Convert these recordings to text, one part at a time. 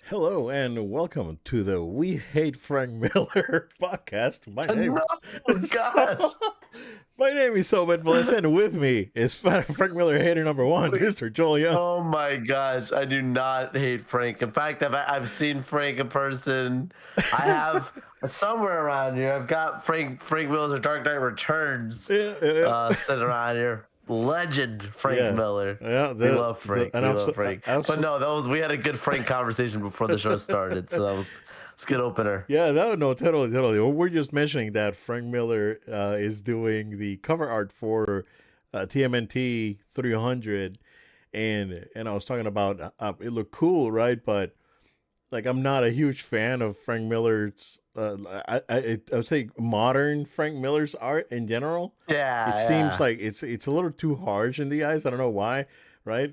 Hello and welcome to the We Hate Frank Miller podcast. No, gosh. My name is Sobet Valencia, and with me is Frank Miller hater number one, Wait. Mr. Joel Young. Oh my gosh, I do not hate Frank. In fact, I've seen Frank in person. I have somewhere around here. I've got Frank Miller's Dark Knight Returns Yeah, sitting around here. Legend Frank yeah, Miller. yeah. We love Frank. And We love Frank. But absolutely, no, we had a good Frank conversation before the show started, so it's a good opener. yeah. No, totally. We're just mentioning that Frank Miller is doing the cover art for TMNT 300, and I was talking about it looked cool, right? But like I'm not a huge fan of Frank Miller's. I would say modern Frank Miller's art in general. Yeah, It seems yeah. like it's a little too harsh in the eyes. I don't know why, right?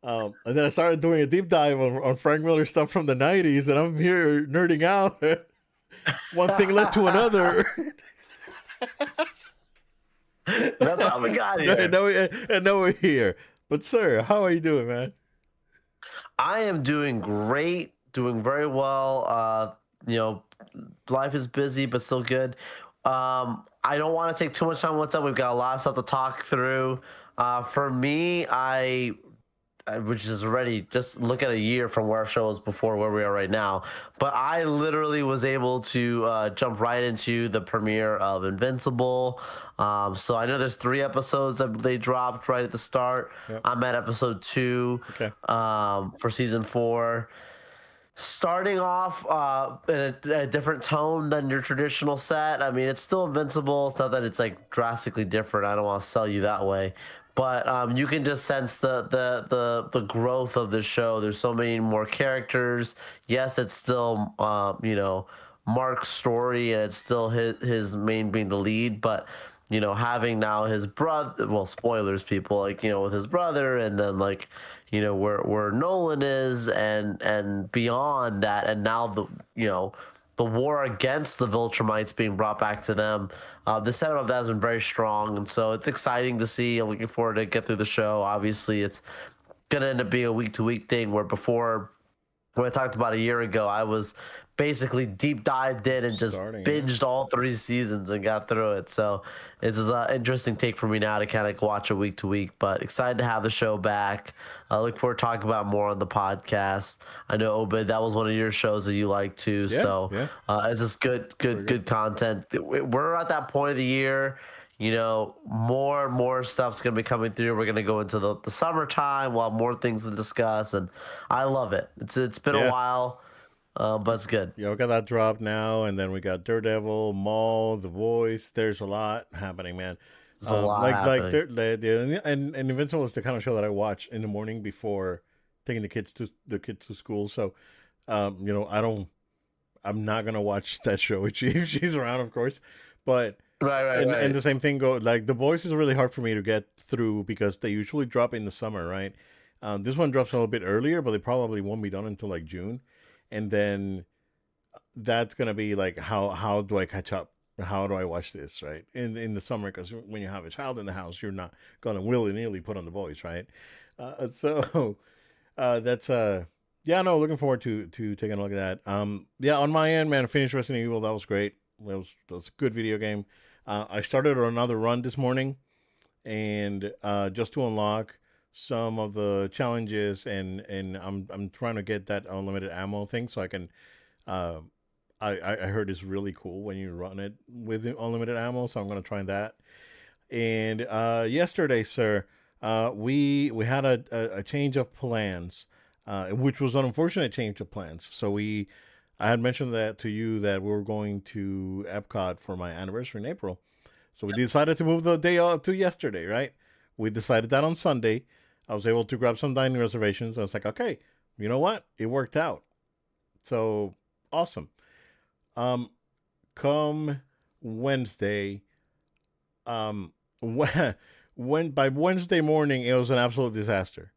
And then I started doing a deep dive on Frank Miller stuff from the '90s, and I'm here nerding out. One thing led to another, That's all we got and here. now we're here. But sir, how are you doing, man? I am doing great, doing very well. You know, life is busy, but still good. I don't want to take too much time. What's up? We've got a lot of stuff to talk through. For me, which is already just look at a year from where our show was before where we are right now. But I literally was able to jump right into the premiere of Invincible. So I know there's 3 episodes that they dropped right at the start. Yep. I'm at episode 2 Okay. for season 4. Starting off in a different tone than your traditional set. I mean, it's still Invincible. It's not that it's like drastically different. I don't want to sell you that way, but you can just sense the growth of the show. There's so many more characters. Yes, it's still Mark's story, and it's still his main being the lead, but having now his brother, well, spoilers, people, like, with his brother, and then like, where Nolan is, and beyond that, and now the war against the Viltrumites being brought back to them. The setup of that has been very strong, and so it's exciting to see. I'm looking forward to get through the show. Obviously, it's gonna end up being a week to week thing, where before, when I talked about a year ago, I was basically deep dived in and just binged all 3 seasons and got through it. So this is an interesting take for me now to kind of watch it week to week. But excited to have the show back. I look forward to talking about more on the podcast. I know, Obed, that was one of your shows that you like too. Yeah, So yeah. it's just good content. We're at that point of the year. More and more stuff's gonna be coming through. We're gonna go into the summertime. We'll have more things to discuss, and I love it. It's been a Yeah. while, but it's good. Yeah, we got that drop now, and then we got Daredevil, Maul, The Voice. There's a lot happening, man. There's a lot Like happening. and Invincible is the kind of show that I watch in the morning before taking the kids to school. So, I'm not gonna watch that show if she's around, of course. But and Right. the same thing go like The Voice is really hard for me to get through because they usually drop in the summer, right? This one drops a little bit earlier, but they probably won't be done until like June, and then that's gonna be like how do I catch up? How do I watch this right in the summer? Because when you have a child in the house, you're not gonna willy nilly put on The Voice, right? So that's yeah, no, looking forward to taking a look at that. Yeah, on my end, man, I finished Resident Evil. That was great. That was a good video game. I started another run this morning, and just to unlock some of the challenges, and I'm trying to get that unlimited ammo thing so I can. Uh, I heard it's really cool when you run it with unlimited ammo, so I'm gonna try that. And yesterday, sir, we had a change of plans, which was an unfortunate change of plans. So I had mentioned that to you that we were going to Epcot for my anniversary in April. So we decided to move the day up to yesterday, right? We decided that on Sunday. I was able to grab some dining reservations. I was like, okay, you know what? It worked out. So awesome. Um, come Wednesday, um, when by Wednesday morning it was an absolute disaster.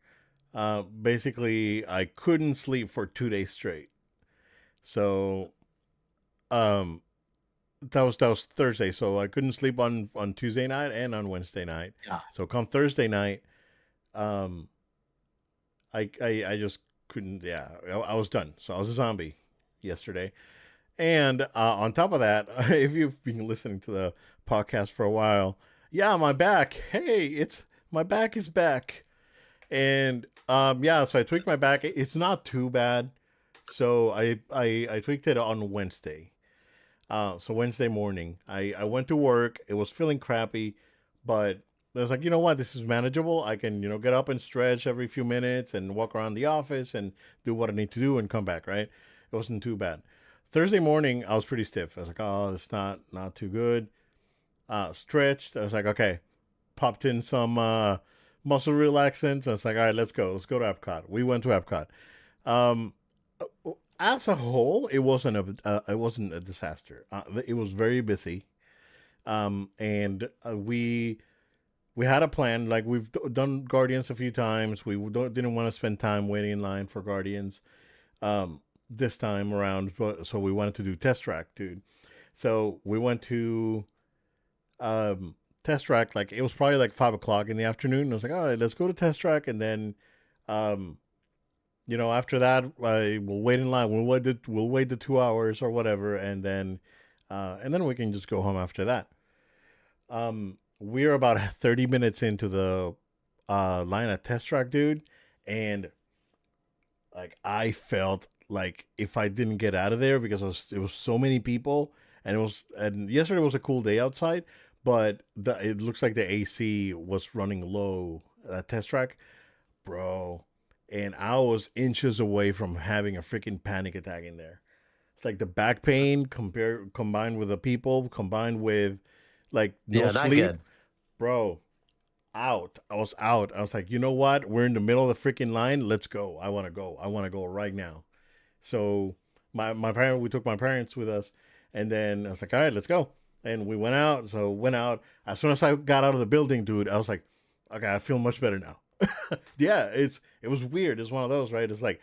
Basically, I couldn't sleep for 2 days straight. So, um, that was Thursday. So I couldn't sleep on Tuesday night and on Wednesday night. Yeah. So come Thursday night, um, I just couldn't. Yeah, I was done. So I was a zombie yesterday. And on top of that, if you've been listening to the podcast for a while, yeah, my back. Hey, it's my back is back. And yeah, so I tweaked my back. It's not too bad. So I tweaked it on Wednesday. So Wednesday morning, I went to work. It was feeling crappy, but I was like, you know what, this is manageable. I can, get up and stretch every few minutes and walk around the office and do what I need to do and come back, right? It wasn't too bad. Thursday morning, I was pretty stiff. I was like, oh, it's not too good. Stretched. I was like, okay. Popped in some muscle relaxants. I was like, all right, let's go. Let's go to Epcot. We went to Epcot. Um, as a whole, it wasn't a disaster. It was very busy. And we had a plan. Like we've done Guardians a few times. We didn't want to spend time waiting in line for Guardians. This time around, so we wanted to do Test Track, dude. So we went to Test Track. Like it was probably like 5 o'clock in the afternoon. I was like, all right, let's go to Test Track, and then, um, after that, we'll wait in line. We'll wait the 2 hours or whatever, and then we can just go home after that. We're about 30 minutes into the line at Test Track, dude, and like I felt like if I didn't get out of there because it was so many people, and yesterday was a cool day outside, but it looks like the AC was running low at Test Track, bro, and I was inches away from having a freaking panic attack in there. It's like the back pain combined with the people combined with like no Yeah, not sleep, good. bro. Out. I was out. I was like, you know what? We're in the middle of the freaking line. Let's go. I want to go. I want to go right now. So we took my parents with us, and then I was like, all right, let's go. And we went out. So went out. As soon as I got out of the building, dude, I was like, okay, I feel much better now. Yeah, it was weird. It's one of those, right? It's like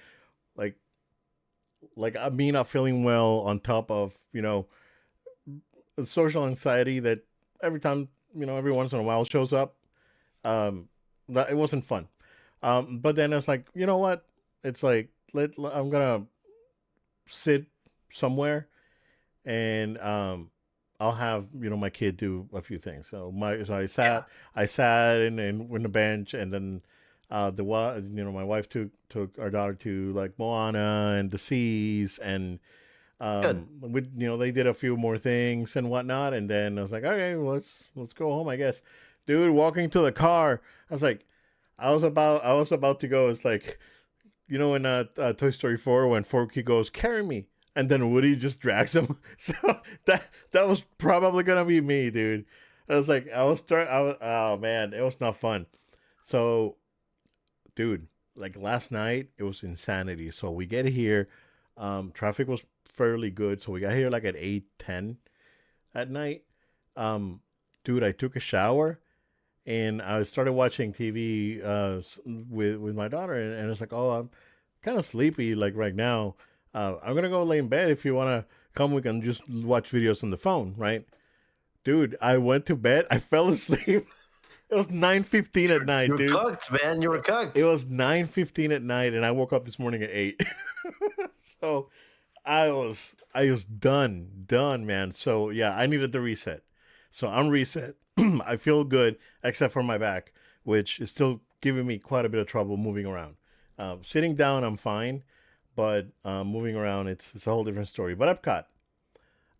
me not feeling well on top of social anxiety that every time every once in a while shows up. Um, that it wasn't fun. But then it's like, you know what? It's like I'm gonna sit somewhere, and I'll have my kid do a few things. So I Yeah. sat in the bench, and then my wife took our daughter to like Moana and the seas, and Good. they did a few more things and whatnot, and then I was like, okay, well, let's go home, I guess. Dude, walking to the car, I was like, I was about to go. It's like in Toy Story 4 when Forky goes, carry me, and then Woody just drags him. So that was probably gonna be me, dude. I was like, oh man, it was not fun. So, dude, like last night, it was insanity. So we get here, traffic was fairly good. So we got here like at 8:10 at night. Um, dude, I took a shower and I started watching TV with my daughter, and it's like, oh, I'm kind of sleepy like right now. I'm gonna go lay in bed. If you wanna come, we can just watch videos on the phone, right? Dude, I went to bed. I fell asleep. It was 9:15 at You night, were dude. cooked, man. You were It cooked. was 9:15 at night, and I woke up this morning at 8. So I was done, man. So yeah, I needed the reset. So I'm reset. I feel good, except for my back, which is still giving me quite a bit of trouble moving around. Sitting down, I'm fine, but moving around, it's a whole different story. But Epcot,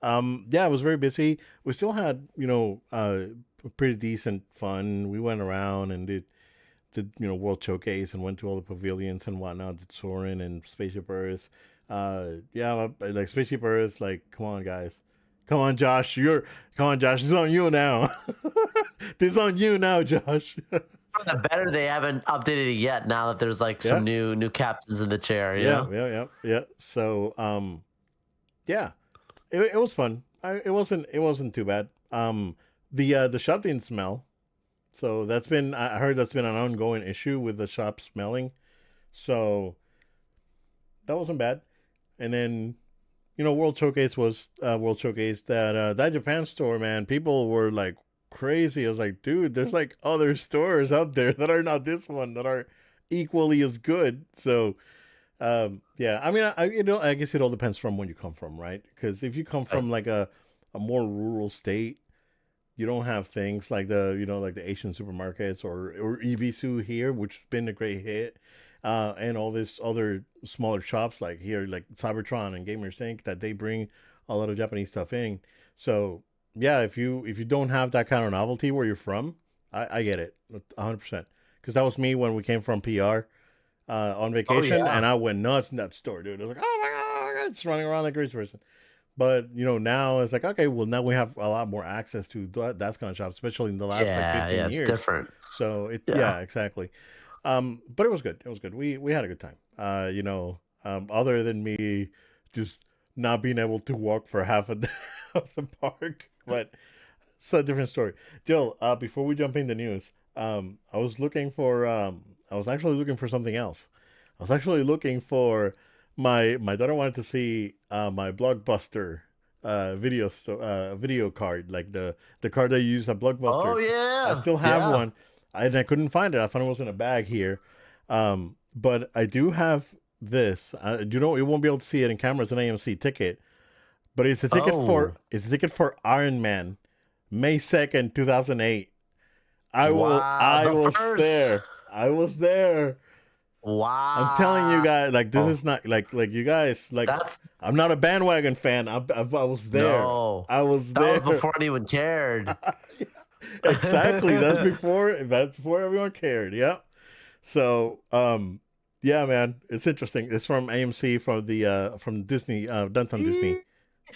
yeah, it was very busy. We still had pretty decent fun. We went around and did World Showcase and went to all the pavilions and whatnot. Did Soarin' and Spaceship Earth. Yeah, like Spaceship Earth. Like, come on, guys. Come on, Josh. This is on you now. This is on you now, Josh. For the better, they haven't updated it yet. Now that there's like Yeah, some new captains in the chair, you yeah, know. yeah, yeah, yeah. So, yeah, it was fun. It wasn't too bad. The shop didn't smell, so I heard that's been an ongoing issue with the shop smelling. So that wasn't bad. And then World Showcase, that Japan store, man. People were like crazy. I was like, dude, there's like other stores out there that are not this one that are equally as good. So Yeah, I mean, I guess it all depends from when you come from, right? Because if you come Right. from like a more rural state, you don't have things like like the Asian supermarkets or Ibisu here, which has been a great hit, and all these other smaller shops like here, like Cybertron and Gamers Inc. that they bring a lot of Japanese stuff in. So yeah, if you don't have that kind of novelty where you're from, I get it, 100%. Because that was me when we came from PR on Oh vacation, and yeah. I went nuts in that store, dude. I was like, oh my god, it's running around like a crazy person. But now it's like, okay, well, now we have a lot more access to that kind of shop, especially in the last like Yeah, 15 yeah, it's years. different. So Yeah. yeah, exactly. But it was good. It was good. We had a good time. Other than me just not being able to walk for half of of the park, but it's a different story. Jill, before we jump in the news, I was actually looking for something else. I was actually looking for my daughter wanted to see my Blockbuster video card, like the card I use at Oh Blockbuster. I yeah. still have Yeah. one, and I couldn't find it. I thought it was in a bag here, but I do have this. You won't be able to see it in camera. It's an AMC ticket, but Oh. it's a ticket for Iron Man, May 2nd, 2008. Wow. I The was first. there. I was there. I'm telling you Wow. guys, like this is not like you guys like. That's I'm not a bandwagon fan. I was there. no. I was That was there. before anyone cared. Exactly. That's before everyone cared. Yep. So yeah, man, it's interesting. It's from AMC from Disney, Downtown Disney,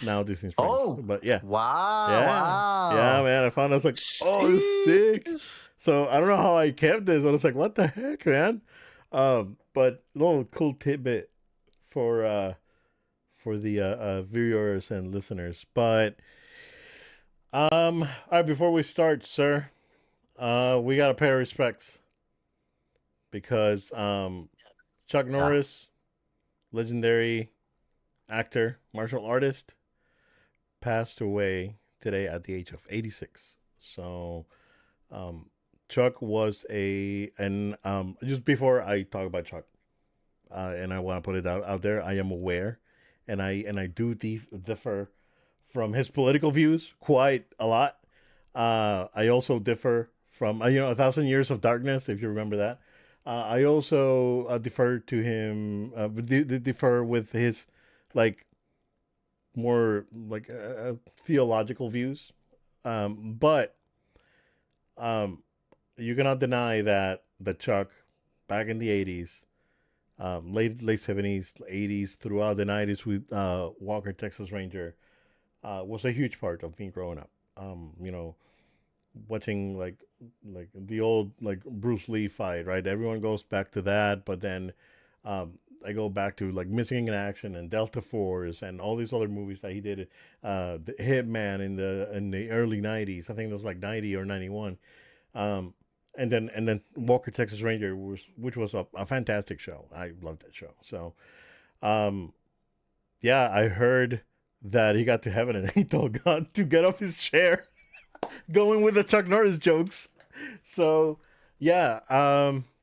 now Disney Springs. Oh. But yeah, Wow. yeah, yeah, Wow. man. I found I was like, oh, it's sick. Sheesh. So I don't know how I kept this. I was like, what the heck, man? But little cool tidbit for the viewers and listeners. But all right, before we start, sir, we gotta pay our respects because Chuck Yeah. Norris, legendary actor, martial artist, passed away today at the age of 86. So um, Chuck was and just before I talk about Chuck, and I want to put it out there, I am aware, and I do differ from his political views quite a lot. I also differ from A Thousand Years of Darkness, if you remember that. I also defer to him, defer with his like more like theological views. But um, you cannot deny that the Chuck back in the 80s, late 70s, 80s, throughout the 90s with Walker Texas Ranger was a huge part of me growing up. Watching like the old like Bruce Lee fight, right? Everyone goes back to that, but then I go back to like Missing in Action and Delta Force and all these other movies that he did. The Hitman in the early '90s. I think it was like '90 or '91. Um, and then Walker Texas Ranger which was a fantastic show. I loved that show. So um, yeah, I heard that he got to heaven and he told God to get off his chair, going with the Chuck Norris jokes. So yeah,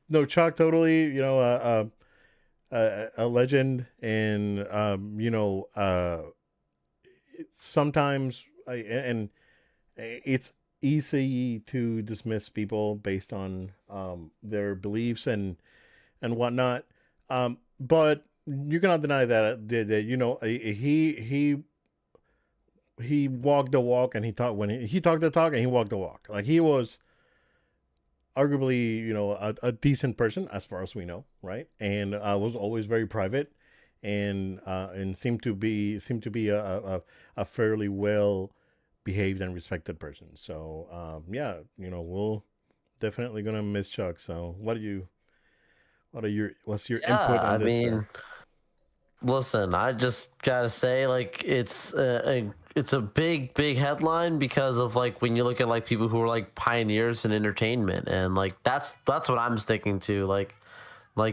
no, Chuck totally, a legend, and sometimes and it's easy to dismiss people based on their beliefs and whatnot. But you cannot deny that he walked the walk and he talked when he talked the talk and he walked the walk. Like he was arguably a decent person as far as we know, right? And was always very private and seemed to be a fairly well behaved and respected person. So yeah, we'll definitely gonna miss Chuck. So what's your input Yeah. on I this, sir? mean, listen, I just gotta say, like, it's a big, big headline because of like when you look at like people who are like pioneers in entertainment, and like that's what I'm sticking to. Like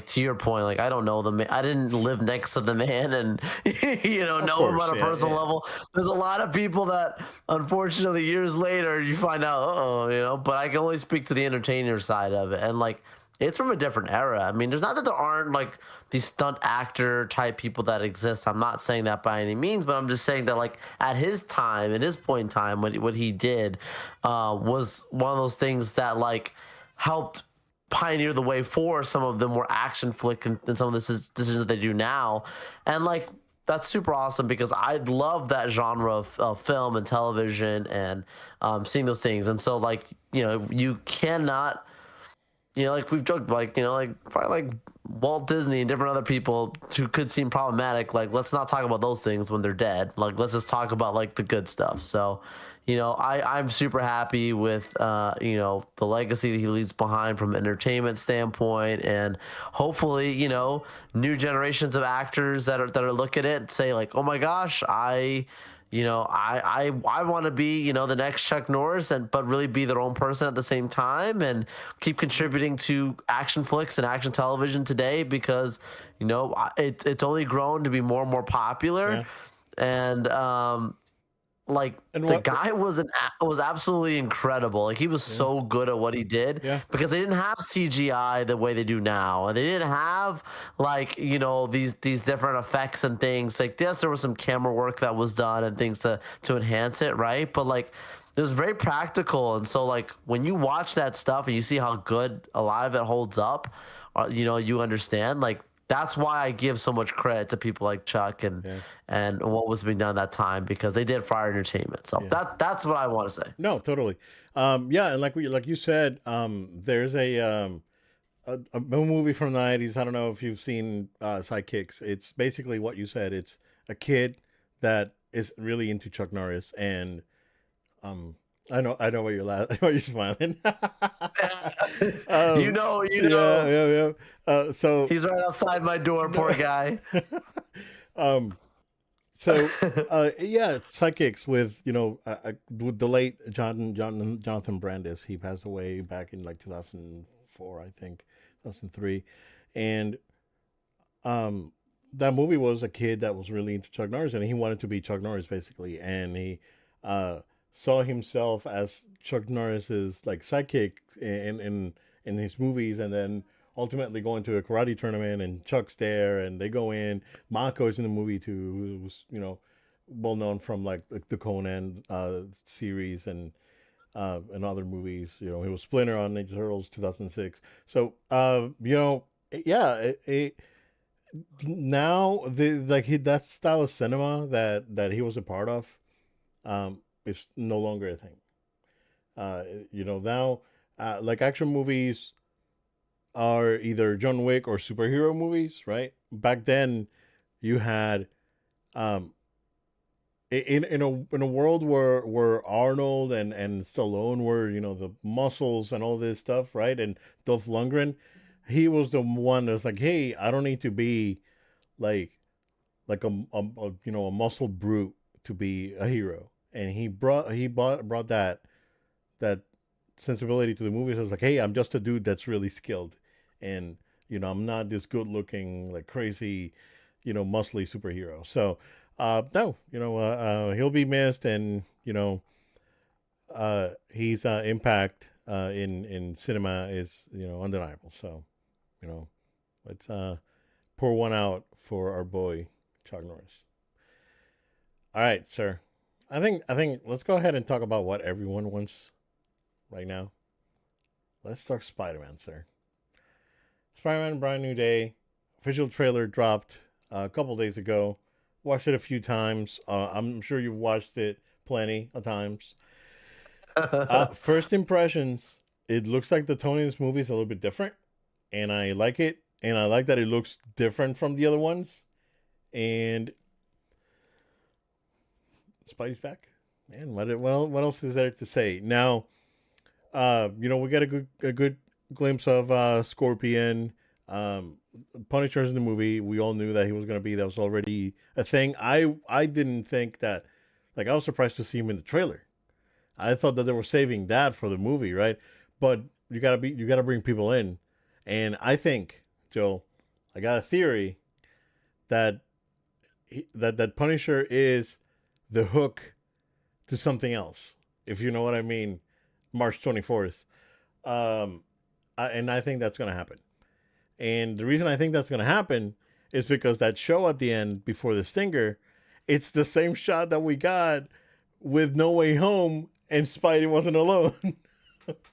to your point, like I don't know the man, I didn't live next to the man, and Of know him course, on a yeah, personal yeah. level. There's a lot of people that, unfortunately, years later you find out, oh, But I can only speak to the entertainer side of it, and like it's from a different era. I mean, there's not that there aren't like these stunt actor type people that exist. I'm not saying that by any means, but I'm just saying that like at his time, at his point in time, what he did was one of those things that like helped pioneer the way for some of the more action flick and some of this is decisions that they do now, and like that's super awesome because I love that genre of film and television and seeing those things. And so like you cannot like we've joked, like like probably like Walt Disney and different other people who could seem problematic. Like, let's not talk about those things when they're dead. Like, let's just talk about like the good stuff. So, I'm super happy with the legacy that he leaves behind from an entertainment standpoint, and hopefully new generations of actors that are looking at it and say like, oh my gosh, I want to be, the next Chuck Norris, and but really be their own person at the same time, and keep contributing to action flicks and action television today because, it's only grown to be more and more popular, Yeah. and like And the what? guy was absolutely incredible. Like he was Yeah. so good at what he did Yeah. because they didn't have CGI the way they do now, and they didn't have like these different effects and things. Like yes, there was some camera work that was done and things to enhance it, right? But like it was very practical, and so like when you watch that stuff and you see how good a lot of it holds up, you understand like that's why I give so much credit to people like Chuck Yeah. and what was being done at that time because they did fire entertainment. So Yeah. that's what I want to say. No, totally. Yeah, and like you said, there's a movie from the '90s. I don't know if you've seen Sidekicks. It's basically what you said. It's a kid that is really into Chuck Norris, and um, I know why you're laughing, why you're smiling. you um, know, you yeah, know, yeah, yeah. So, he's right outside my door. no. Poor guy. um, so yeah, Sidekicks with with the late Jonathan Brandis. He passed away back in like 2004, I think, 2003, and um, that movie was a kid that was really into Chuck Norris, and he wanted to be Chuck Norris basically, and he uh, saw himself as Chuck Norris's like sidekick in his movies, and then ultimately going to a karate tournament, and Chuck's there, and they go in. Mako's in the movie too, who was well known from like the Conan series and other movies. He was Splinter on Ninja Turtles 2006. So yeah, now that style of cinema that he was a part of is no longer a thing. Now like action movies are either John Wick or superhero movies, right? Back then, you had um, in a world where Arnold and Stallone were the muscles and all this stuff, right? And Dolph Lundgren, he was the one that's like, hey, I don't need to be like a muscle brute to be a hero, and he brought that sensibility to the movies. I was like, hey, I'm just a dude that's really skilled, and I'm not this good looking like crazy, muscly superhero. So, no, he'll be missed, and his impact in cinema is undeniable. So, you know, let's pour one out for our boy Chuck Norris. All right, sir. I think let's go ahead and talk about what everyone wants right now. Let's talk Spider Man, sir. Spider Man Brand New Day. Official trailer dropped a couple days ago. Watched it a few times. I'm sure you've watched it plenty of times. First impressions, it looks like the tone in this movie is a little bit different, and I like it. And I like that it looks different from the other ones. And Spidey's back, man. What else is there to say? Now, we got a good glimpse of Scorpion. Punisher's in the movie. We all knew that he was gonna be. That was already a thing. I didn't think that. Like, I was surprised to see him in the trailer. I thought that they were saving that for the movie, right? But you gotta bring people in, and I think, Joe, I got a theory that that Punisher is the hook to something else, if you know what I mean. March 24th. Um, and I think that's going to happen. And the reason I think that's going to happen is because that show at the end before the stinger, it's the same shot that we got with No Way Home, and Spidey wasn't alone.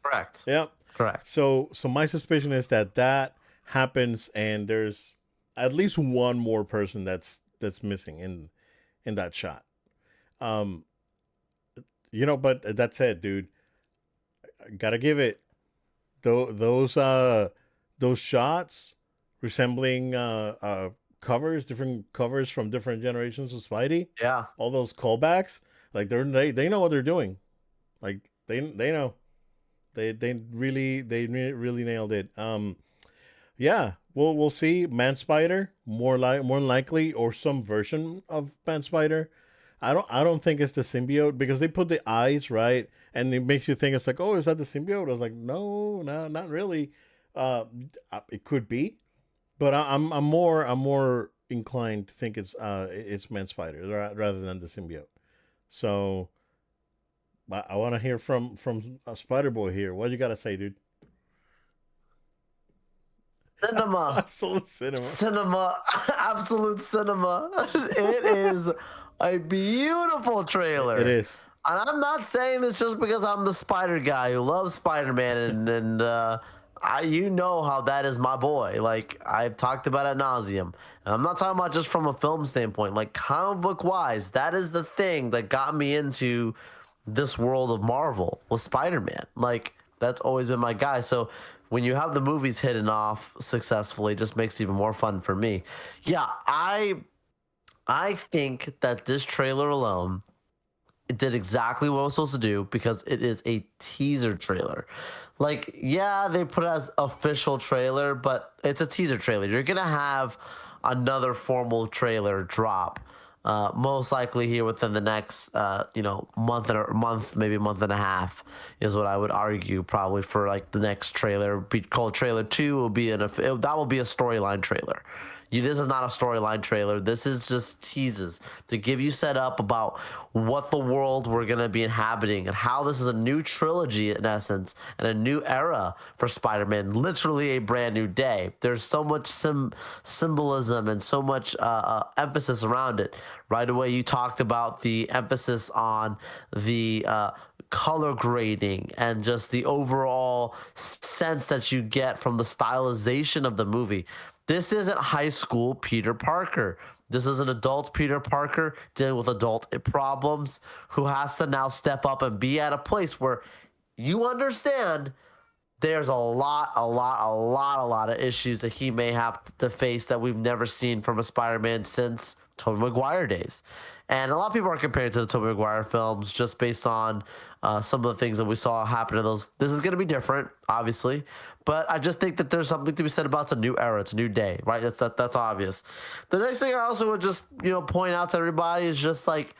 Correct. Yep. Correct. So my suspicion is that happens, and there's at least one more person that's missing in that shot. But that said, dude, gotta give it those shots resembling different covers from different generations of Spidey. Yeah. All those callbacks, like they know what they're doing. Like they know. They really nailed it. Yeah, we'll see Man Spider more likely, or some version of Man Spider. I don't think it's the symbiote, because they put the eyes right, and it makes you think it's like, oh, is that the symbiote? I was like, no, not really. It could be, but I'm more inclined to think it's Man Spider rather than the symbiote. So I want to hear from Spider Boy here. What you gotta say, dude? Cinema. Absolute cinema. Cinema. Absolute cinema. It is a beautiful trailer. It is. And I'm not saying this just because I'm the Spider guy who loves Spider-Man, and you know how that is my boy. Like, I've talked about it ad nauseum. And I'm not talking about just from a film standpoint. Like, comic book wise, that is the thing that got me into this world of Marvel, was Spider-Man. Like, that's always been my guy. So when you have the movies hitting off successfully, it just makes it even more fun for me. Yeah, I think that this trailer alone, it did exactly what it was supposed to do, because it is a teaser trailer. Like, yeah, they put it as official trailer, but it's a teaser trailer. You're gonna have another formal trailer drop, most likely here within the next month, maybe a month and a half, is what I would argue, probably, for like the next trailer. Be called trailer 2 will be that will be a storyline trailer. This is not a storyline trailer. This is just teases to give you set up about what the world we're going to be inhabiting, and how this is a new trilogy in essence, and a new era for Spider-Man, literally a brand new day. There's so much symbolism and so much emphasis around it. Right away, you talked about the emphasis on the color grading and just the overall sense that you get from the stylization of the movie. This isn't high school Peter Parker. This is an adult Peter Parker dealing with adult problems, who has to now step up and be at a place where you understand there's a lot of issues that he may have to face that we've never seen from a Spider-Man since Tobey Maguire days. And a lot of people are comparing to the Tobey Maguire films just based on some of the things that we saw happen in those. This is going to be different, obviously, but I just think that there's something to be said about it's a new era, it's a new day, right? That's obvious. The next thing I also would just point out to everybody is just like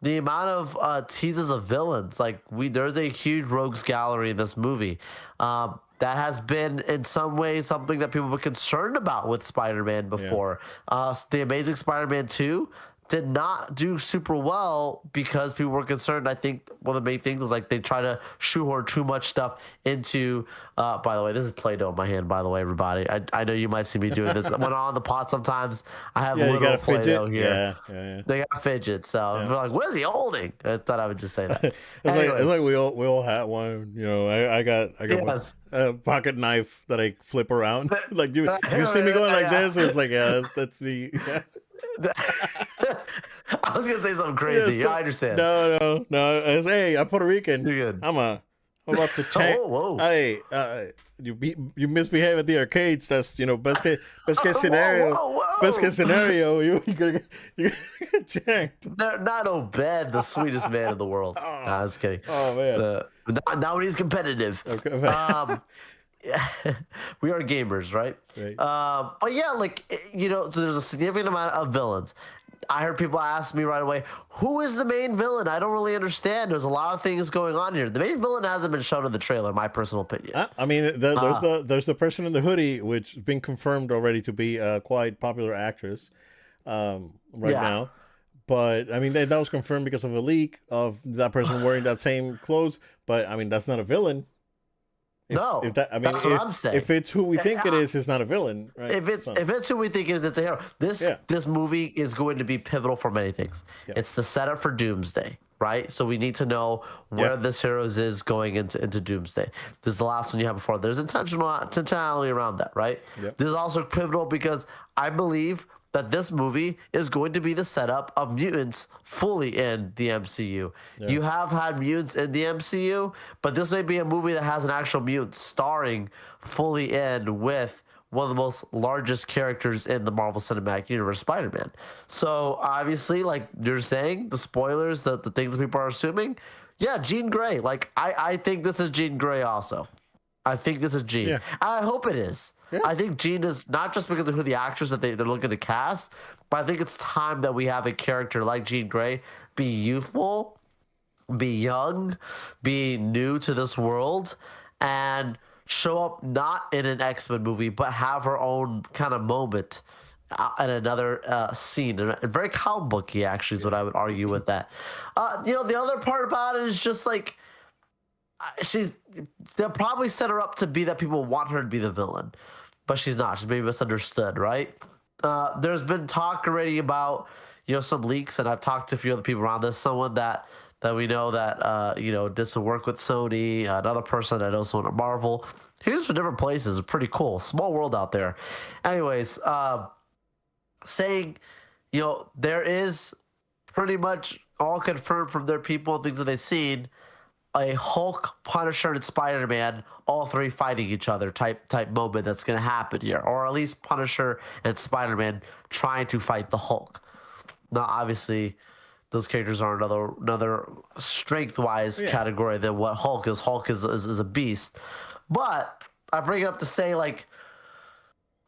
the amount of teases of villains. Like, there's a huge rogues gallery in this movie. That has been in some ways something that people were concerned about with Spider-Man before. Yeah. The Amazing Spider-Man 2 did not do super well because people were concerned. I think one of the main things was like they try to shoehorn too much stuff into. By the way, this is Play-Doh in my hand. By the way, everybody, I know you might see me doing this when I'm on the pot. Sometimes I have a little Play-Doh here. Yeah. They got a fidget, so they're like, "What is he holding?" I thought I would just say that. it's like we all had one. I got yes. A pocket knife that I flip around. Like you see me going like this. It's like that's me. Yeah. I was gonna say something crazy. Yeah, I understand. No. Hey, I'm Puerto Rican. You're good. I'm about to check. Whoa. Hey, you misbehave at the arcades. That's best case scenario. Whoa. Best case scenario. You gonna get checked. Not Obed, the sweetest man in the world. Oh. No, I was kidding. Oh man. Now he's competitive. Okay. We are gamers, right? But yeah, so there's a significant amount of villains. I heard people ask me right away, who is the main villain? I don't really understand. There's a lot of things going on here. The main villain hasn't been shown in the trailer, in my personal opinion. I mean, there's the person in the hoodie, which has been confirmed already to be a quite popular actress now. But I mean, that was confirmed because of a leak of that person wearing that same clothes. But I mean, that's not a villain. If No, that, I mean, that's what I'm saying. if it's who we think it is, it's not a villain, right? So If it's who we think it is, it's a hero. yeah, This movie is going to be pivotal for many things. yeah, It's the setup for Doomsday, right? So we need to know yeah, where this heroes is going into Doomsday. This is the last one you have before. There's intentionality around that, right? yeah, This is also pivotal because I believe that this movie is going to be the setup of mutants fully in the MCU. You have had mutants in the MCU, but this may be a movie that has an actual mutant starring fully in with one of the most largest characters in the Marvel Cinematic Universe, Spider-Man. So obviously, like you're saying, the spoilers, the things that people are assuming, yeah, Jean Grey. Like I think this is Jean Grey also. I think this is Jean. yeah, And I hope it is. yeah. I think Jean is not just because of who the actors that they're looking to cast, but I think it's time that we have a character like Jean Grey be youthful, be young, be new to this world, and show up not in an X-Men movie, but have her own kind of moment in another scene. And very comic booky, actually, is what I would argue with that. The other part about it is just like, they'll probably set her up to be that people want her to be the villain, but she's not. She's maybe misunderstood, right? There's been talk already about some leaks, and I've talked to a few other people around this. Someone that we know that did some work with Sony. Another person that knows someone at Marvel. Here's from different places. Pretty cool. Small world out there. Anyways, saying there is pretty much all confirmed from their people and things that they've seen, a Hulk, Punisher, and Spider-Man, all three fighting each other type moment that's going to happen here, or at least Punisher and Spider-Man trying to fight the Hulk. Now, obviously, those characters are another strength-wise category than what Hulk is. Hulk is a beast, but I bring it up to say, like,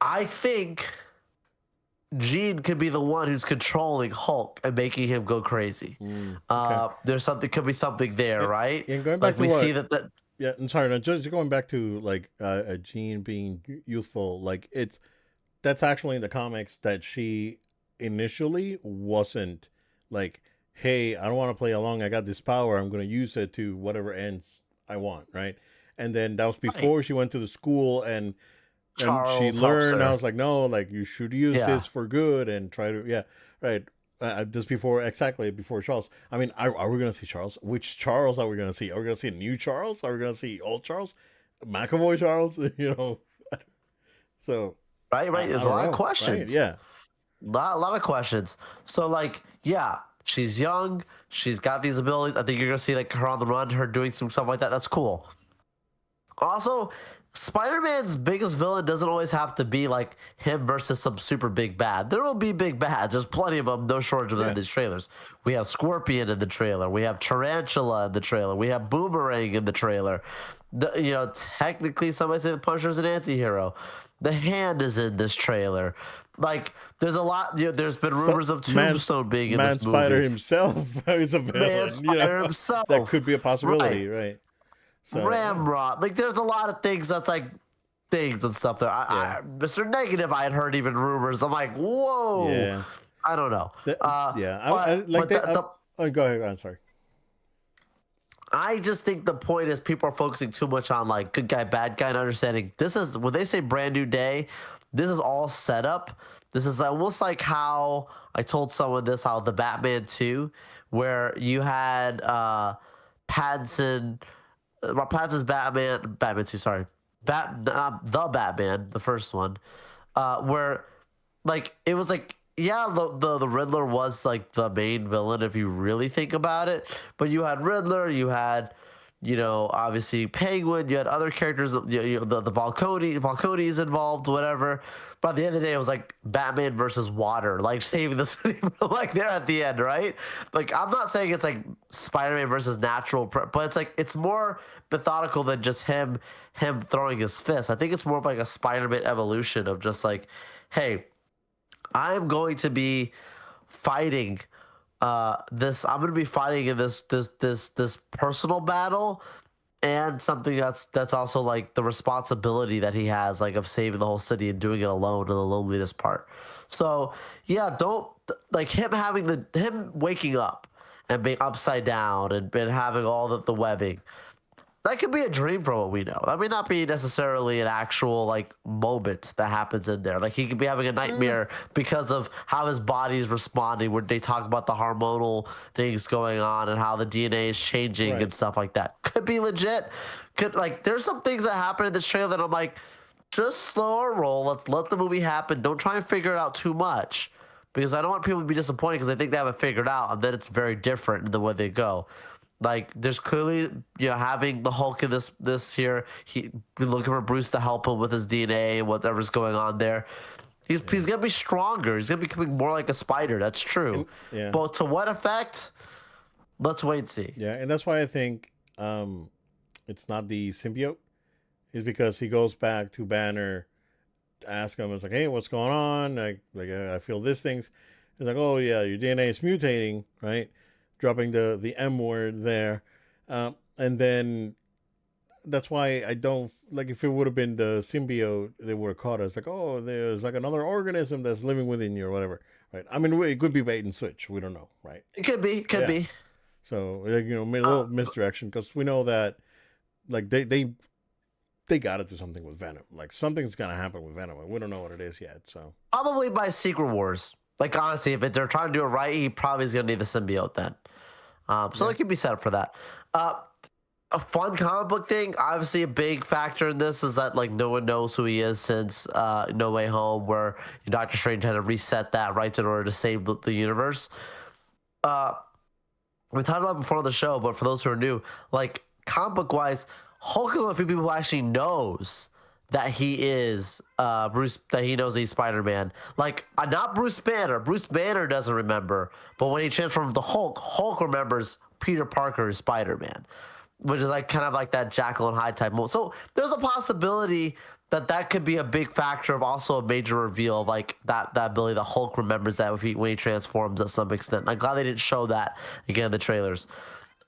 I think Jean could be the one who's controlling Hulk and making him go crazy. Okay. Could be something there, right? And going back to we what, see that. yeah, I'm sorry, no, just going back to like Jean being youthful, like that's actually in the comics that she initially wasn't like, hey, I don't want to play along. I got this power. I'm going to use it to whatever ends I want, right? And then that was before she went to the school and she Charles learned. helps I her. was like, no, like you should use Yeah. this for good and try to, yeah, right. Just before Charles. I mean, are we gonna see Charles? Which Charles are we gonna see? Are we gonna see new Charles? Are we gonna see old Charles? McAvoy Charles? So Right. There's a don't lot of know, questions. right? Yeah, lot of questions. So, like, yeah, she's young. She's got these abilities. I think you're gonna see like her on the run, her doing some stuff like that. That's cool. Also, Spider-Man's biggest villain doesn't always have to be like him versus some super big bad. There will be big bads. There's plenty of them, no shortage of them in these trailers. We have Scorpion in the trailer. We have Tarantula in the trailer. We have Boomerang in the trailer. Technically, somebody say the Punisher's an anti-hero. The Hand is in this trailer. Like, there's a lot. There's been rumors of Tombstone being in this movie. Spider himself is a villain. Man Spider himself. That could be a possibility, right? So, Ramrod. Like, there's a lot of things that's like things and stuff there. Mr. Negative, I had heard even rumors. I'm like, whoa. Yeah. I don't know. go ahead. I'm sorry. I just think the point is people are focusing too much on like good guy, bad guy, and understanding this is when they say brand new day, this is all set up. This is almost like how I told someone this, how the Batman 2, where you had Pattinson's Batman 2, sorry. The Batman, the first one, where like it was like, yeah, the Riddler was like the main villain if you really think about it, but you had Riddler, you had obviously Penguin, you had other characters, the Falcone's involved, whatever. But at the end of the day, it was like Batman versus water, like saving the city, like there at the end, right? Like, I'm not saying it's like Spider-Man versus natural, but it's like it's more methodical than just him throwing his fist. I think it's more of like a Spider-Man evolution of just like, hey, I'm going to be fighting this. I'm going to be fighting in this personal battle, and something that's also like the responsibility that he has, like of saving the whole city and doing it alone, and the loneliness part. So yeah, don't like him waking up and being upside down and having all the webbing. That could be a dream for what we know. That may not be necessarily an actual like moment that happens in there. Like he could be having a nightmare because of how his body is responding. Where they talk about the hormonal things going on and how the DNA is changing Right. and stuff like that. Could be legit. Could like there's some things that happen in this trailer that I'm like, just slow our roll. Let's let the movie happen. Don't try and figure it out too much because I don't want people to be disappointed because they think they have it figured out and then it's very different in the way they go. Like there's clearly having the Hulk in this here. He been looking for Bruce to help him with his DNA and whatever's going on there. He's gonna be stronger. He's gonna be becoming more like a spider. That's true. Yeah. But to what effect? Let's wait and see. Yeah, and that's why I think it's not the symbiote. Is because he goes back to Banner, ask him, it's like, hey, what's going on? I feel this thing's. He's like, oh yeah, your DNA is mutating, right? Dropping the M word there, and then that's why I don't like if it would have been the symbiote they would have caught us like, oh, there's like another organism that's living within you or whatever, right? I mean, it could be bait and switch. We don't know, right? It could be, could Yeah. be. So like, a little misdirection because we know that like they got to do something with Venom. Like something's gonna happen with Venom. We don't know what it is yet. So Probably by Secret Wars. Like honestly, if they're trying to do it right, he probably is gonna need the symbiote then. So it could be set up for that. A fun comic book thing. Obviously, a big factor in this is that like no one knows who he is since No Way Home, where Doctor Strange had to reset that right in order to save the universe. We talked about it before on the show, but for those who are new, like comic book wise, Hulk is one of the few people who actually knows that he is Bruce, that he knows he's Spider Man. Like, not Bruce Banner. Bruce Banner doesn't remember, but when he transforms to Hulk, Hulk remembers Peter Parker is Spider Man, which is like kind of like that Jekyll and Hyde type moment. So there's a possibility that could be a big factor of also a major reveal of like that ability that Hulk remembers that when he transforms at some extent. I'm glad they didn't show that again in the trailers.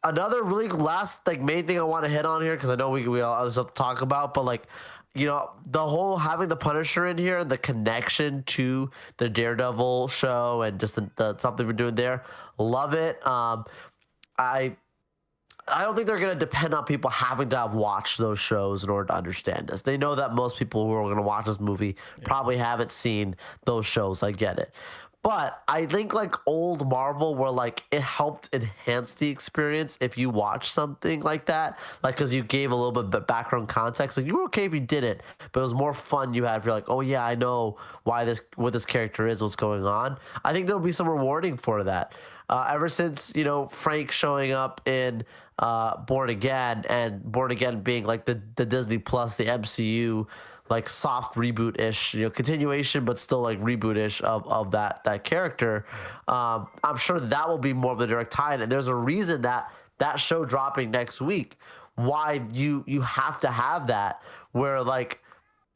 Another really last like main thing I want to hit on here because I know we all other stuff to talk about, but like the whole having the Punisher in here, the connection to the Daredevil show, and just the stuff they've been doing there, love it. I don't think they're going to depend on people having to have watched those shows in order to understand this. They know that most people who are going to watch this movie probably haven't seen those shows. I get it. But I think like old Marvel where like it helped enhance the experience if you watch something like that. Like because you gave a little bit of background context. Like you were okay if you didn't, but it was more fun you had if you're like, oh yeah, I know what this character is, what's going on. I think there'll be some rewarding for that. Ever since, Frank showing up in Born Again, and Born Again being like the Disney Plus, the MCU, like soft reboot-ish, continuation, but still like reboot-ish of that character. I'm sure that will be more of a direct tie-in, and there's a reason that show dropping next week, why you have to have that, where like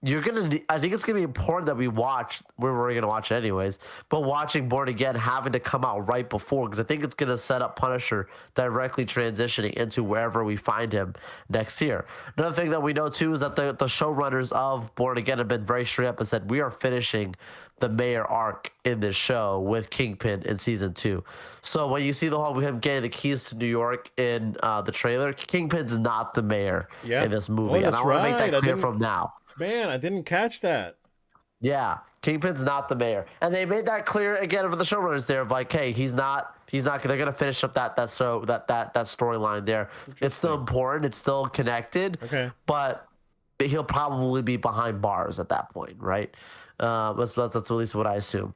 I think it's gonna be important that we watch. We're gonna watch it anyways, but watching Born Again having to come out right before, because I think it's gonna set up Punisher directly transitioning into wherever we find him next year. Another thing that we know too is that the showrunners of Born Again have been very straight up and said we are finishing the mayor arc in this show with Kingpin in season 2. So when you see the whole him getting the keys to New York in the trailer, Kingpin's not the mayor in this movie, and I want to make that clear from now. Man, I didn't catch that. Yeah, Kingpin's not the mayor, and they made that clear again for the showrunners there of like, hey, he's not. They're gonna finish up that storyline there. It's still important. It's still connected. Okay, but he'll probably be behind bars at that point, right? That's at least what I assume.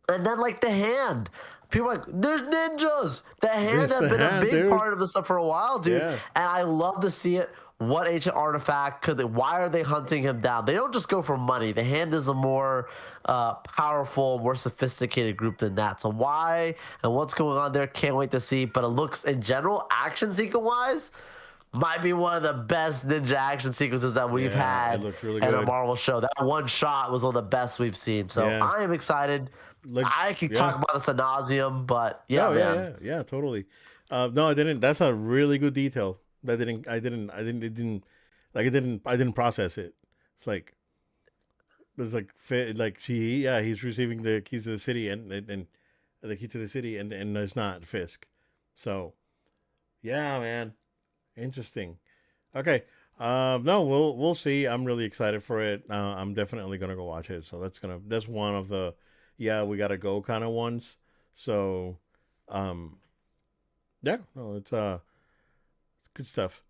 And then like the hand. People are like, there's ninjas. The hand has been a big part of the stuff for a while, dude. Yeah. And I love to see it. What ancient artifact why are they hunting him down? They don't just go for money. The Hand is a more powerful, more sophisticated group than that. So why and what's going on there? Can't wait to see. But it looks, in general, action sequence wise, might be one of the best ninja action sequences that we've had in a Marvel show. That one shot was one of the best we've seen. So I am excited. I can talk about this ad nauseum, but man. Yeah, totally. No, I didn't. That's a really good detail. I didn't process it. It's like he's receiving the keys to the city and the key to the city and it's not Fisk. So yeah, man, interesting. Okay. No, we'll see. I'm really excited for it. I'm definitely gonna go watch it. So that's one of the, yeah, we gotta go kind of ones. So, um, yeah, no, it's good stuff.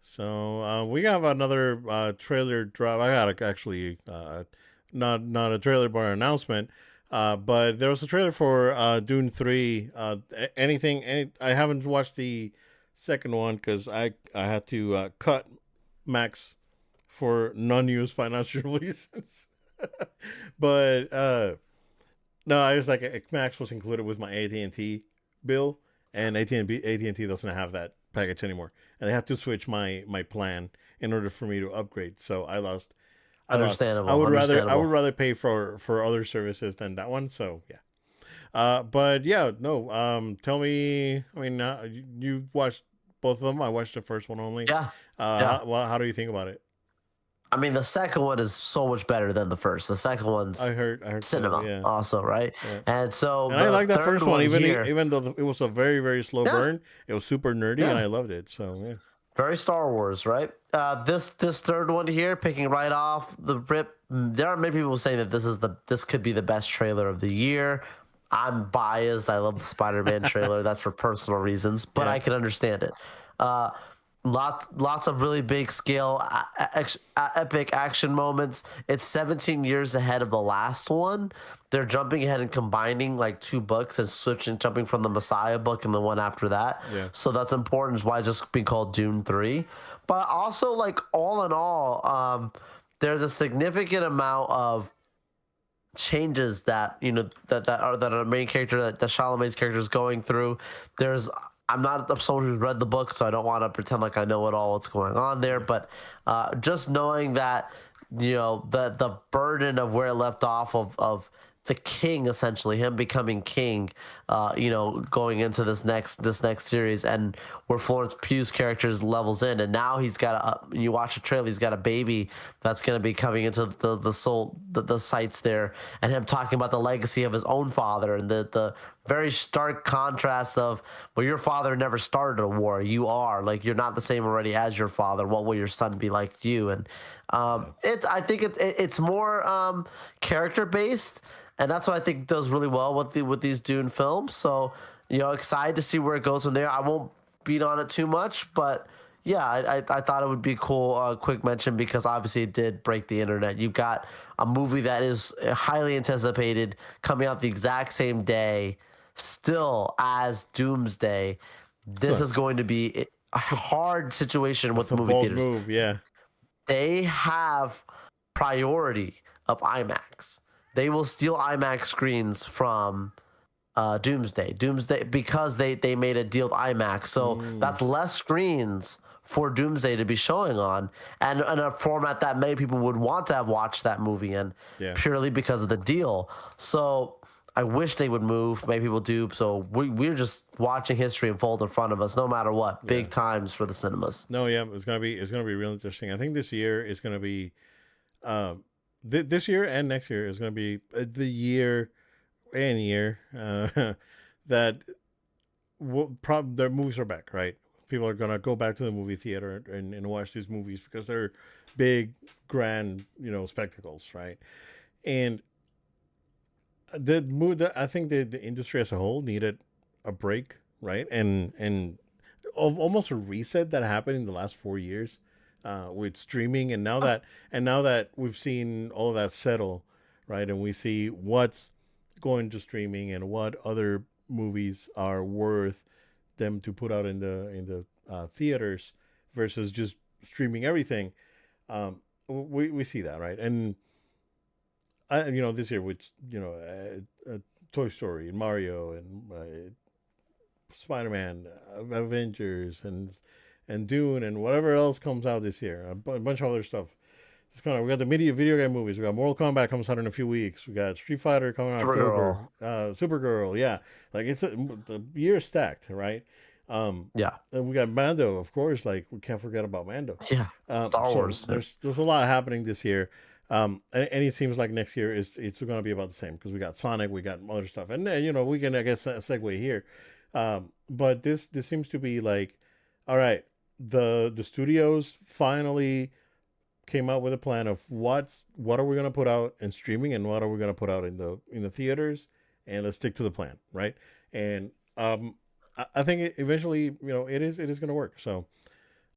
So we have another trailer drop. I got actually not a trailer but an announcement. But there was a trailer for Dune 3. I haven't watched the second one because I had to cut Max for non-use financial reasons. But no, I was like Max was included with my AT&T bill, and AT&T doesn't have that package anymore, and I had to switch my plan in order for me to upgrade. So I lost. Understandable, I would understandable. rather pay for other services than that one. So yeah. But yeah, no. Tell me. I mean, you watched both of them. I watched the first one only. Yeah, yeah. How do you think about it? I mean, the second one is so much better than the first. The second one's I heard so. cinema, Yeah, also, right? yeah. And so And I the like that third first one, one here, even though it was a very slow yeah, burn. It was super nerdy, and yeah, I loved it. So yeah, very Star Wars, right? This third one here, picking right off the rip. There are many people saying that this could be the best trailer of the year. I'm biased. I love the Spider-Man trailer. That's for personal reasons, but yeah. I can understand it. Uh, lots of really big scale epic action moments. It's 17 years ahead of the last one. They're jumping ahead and combining like two books and switching, jumping from the Messiah book and the one after that. Yeah. So that's important, is why it's just being called Dune 3. But also, like, all in all, there's a significant amount of changes that, that our main character, that Charlemagne's character is going through. There's I'm not someone who's read the book, so I don't want to pretend like I know it all what's going on there. But just knowing that, the burden of where it left off of the king, essentially him becoming king, going into this next series, and where Florence Pugh's character levels in, and now he's got you watch the trailer, he's got a baby that's going to be coming into the sites there, and him talking about the legacy of his own father, and the very stark contrast of, well, your father never started a war, you are, like, you're not the same already as your father, what will your son be like you? And Yeah. I think it's more character based, and that's what I think does really well with these Dune films. So, excited to see where it goes from there. I won't beat on it too much, but yeah, I thought it would be cool. Quick mention, because obviously it did break the internet. You've got a movie that is highly anticipated, coming out the exact same day, still, as Doomsday. This So is going to be a hard situation that's with a movie bold theaters. move. Yeah. They have priority of IMAX. They will steal IMAX screens from Doomsday, because they made a deal with IMAX. So Mm, that's less screens for Doomsday to be showing on, and in a format that many people would want to have watched that movie in, yeah. purely because of the deal. So I wish they would move. Maybe people do. So we're just watching history unfold in front of us, no matter what. Yeah. Big times for the cinemas. No, yeah, it's gonna be real interesting. I think this year is gonna be this year and next year is gonna be the year and year that their movies are back, right? People are gonna go back to the movie theater and watch these movies because they're big, grand, spectacles, right? And the mood, I think the industry as a whole needed a break, right? And of almost a reset that happened in the last 4 years with streaming, and now that we've seen all of that settle, right, and we see what's going to streaming and what other movies are worth them to put out in the theaters versus just streaming everything. We see that, right, and this year with Toy Story and Mario and Spider Man, Avengers, and Dune, and whatever else comes out this year. A bunch of other stuff. We got the media video game movies. We got Mortal Kombat comes out in a few weeks. We got Street Fighter coming out in October. Supergirl. Supergirl, yeah. Like the year stacked, right? Yeah. And we got Mando, of course. Like we can't forget about Mando. Yeah. Star So Wars. there's a lot happening this year. And it seems like next year it's going to be about the same because we got Sonic, we got other stuff, and we can, I guess, segue here. But this seems to be like, all right, the studios finally came out with a plan of what are we gonna put out in streaming and what are we gonna put out in the theaters, and let's stick to the plan, right? And I think eventually, it is gonna work. So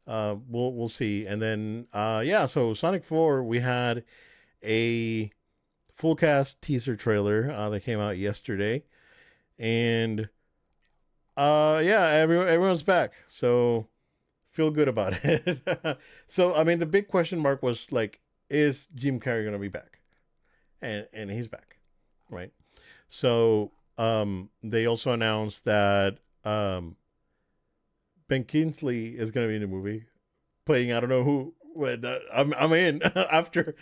we'll see. And then yeah, so Sonic 4, we had a full cast teaser trailer that came out yesterday, and yeah, everyone's back. So feel good about it. So I mean, the big question mark was like, is Jim Carrey gonna be back? And he's back, right? So they also announced that Ben Kingsley is gonna be in the movie, playing I don't know who. But I'm in after